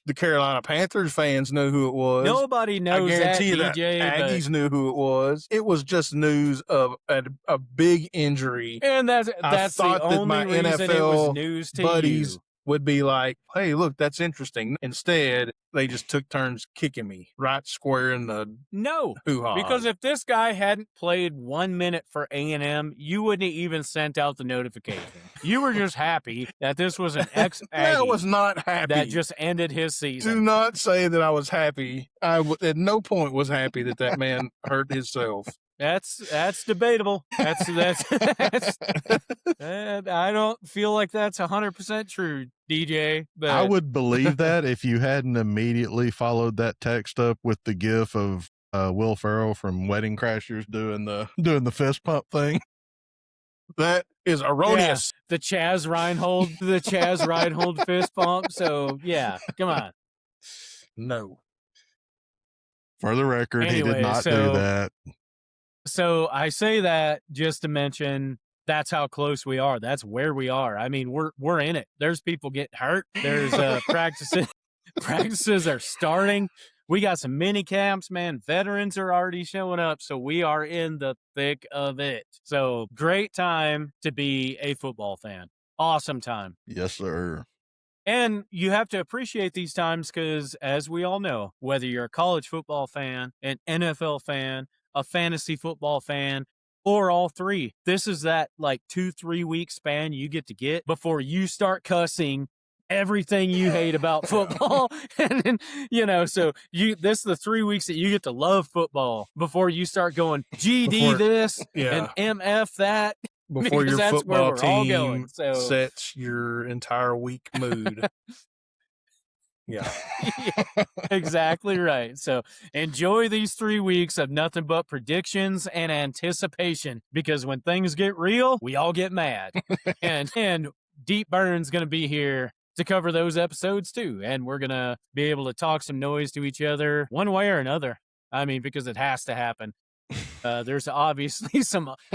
The Carolina Panthers fans know who it was.
Nobody knows
I guarantee
that, DJ.
Aggies knew who it was. It was just news of a big injury.
And that's the only reason NFL it was news to
buddies
you.
Would be like, hey, look, that's interesting. Instead, they just took turns kicking me right square in the hoo-ha.
Because if this guy hadn't played 1 minute for A&M, you wouldn't have even sent out the notification. You were just happy that this was an ex-Aggie.
I was not happy.
That just ended his season.
Do not say that I was happy. I at no point was happy that man hurt himself.
That's debatable. That's I don't feel like that's 100% true, DJ. But
I would believe that if you hadn't immediately followed that text up with the gif of Will Ferrell from Wedding Crashers doing the fist pump thing.
That is erroneous.
Yeah, the Chaz Reinhold fist pump. So yeah, come on.
No.
For the record, he did not do that.
So I say that just to mention that's how close we are. That's where we are. I mean, we're in it. There's people getting hurt. There's practices are starting. We got some mini camps, man. Veterans are already showing up. So we are in the thick of it. So great time to be a football fan. Awesome time.
Yes, sir.
And you have to appreciate these times because, as we all know, whether you're a college football fan, an NFL fan, a fantasy football fan, or all 3, this is that like 2-3 week span you get before you start cussing everything you hate about football. And then, so this is the 3 weeks that you get to love football before you start going GD this and MF that.
Before your football team sets your entire week mood. Yeah.
Exactly right. So enjoy these 3 weeks of nothing but predictions and anticipation, because when things get real, we all get mad. and Deep Burn's going to be here to cover those episodes too. And we're going to be able to talk some noise to each other one way or another. I mean, because it has to happen. There's obviously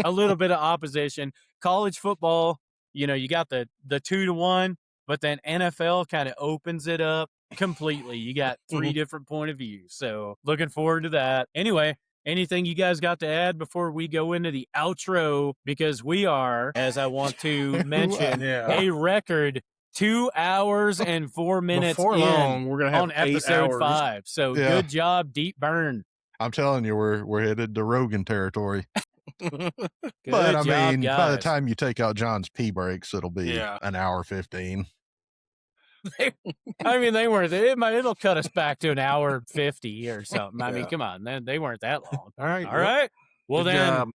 a little bit of opposition. College football, you got the 2-1, but then NFL kind of opens it up. completely. You got 3 different point of views. So looking forward to that. Anyway, anything you guys got to add before we go into the outro? Because we are, as I want to mention, a record 2 hours and 4 minutes
Before
in
long, we're gonna have
on
8
episode
hours.
5. So good job, Deep Burn.
I'm telling you, we're headed to Rogan territory.
Good
But I
job,
mean,
guys.
by the time you take out John's pee breaks, it'll be an hour 15.
I mean, they weren't. It'll cut us back to an hour 50 or something. I mean, come on, they weren't that long.
All right.
All right. Well,
Good
then
job.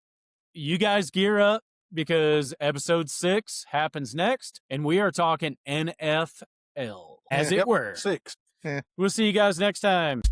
you guys gear up because episode 6 happens next, and we are talking NFL, as it were.
6.
We'll see you guys next time.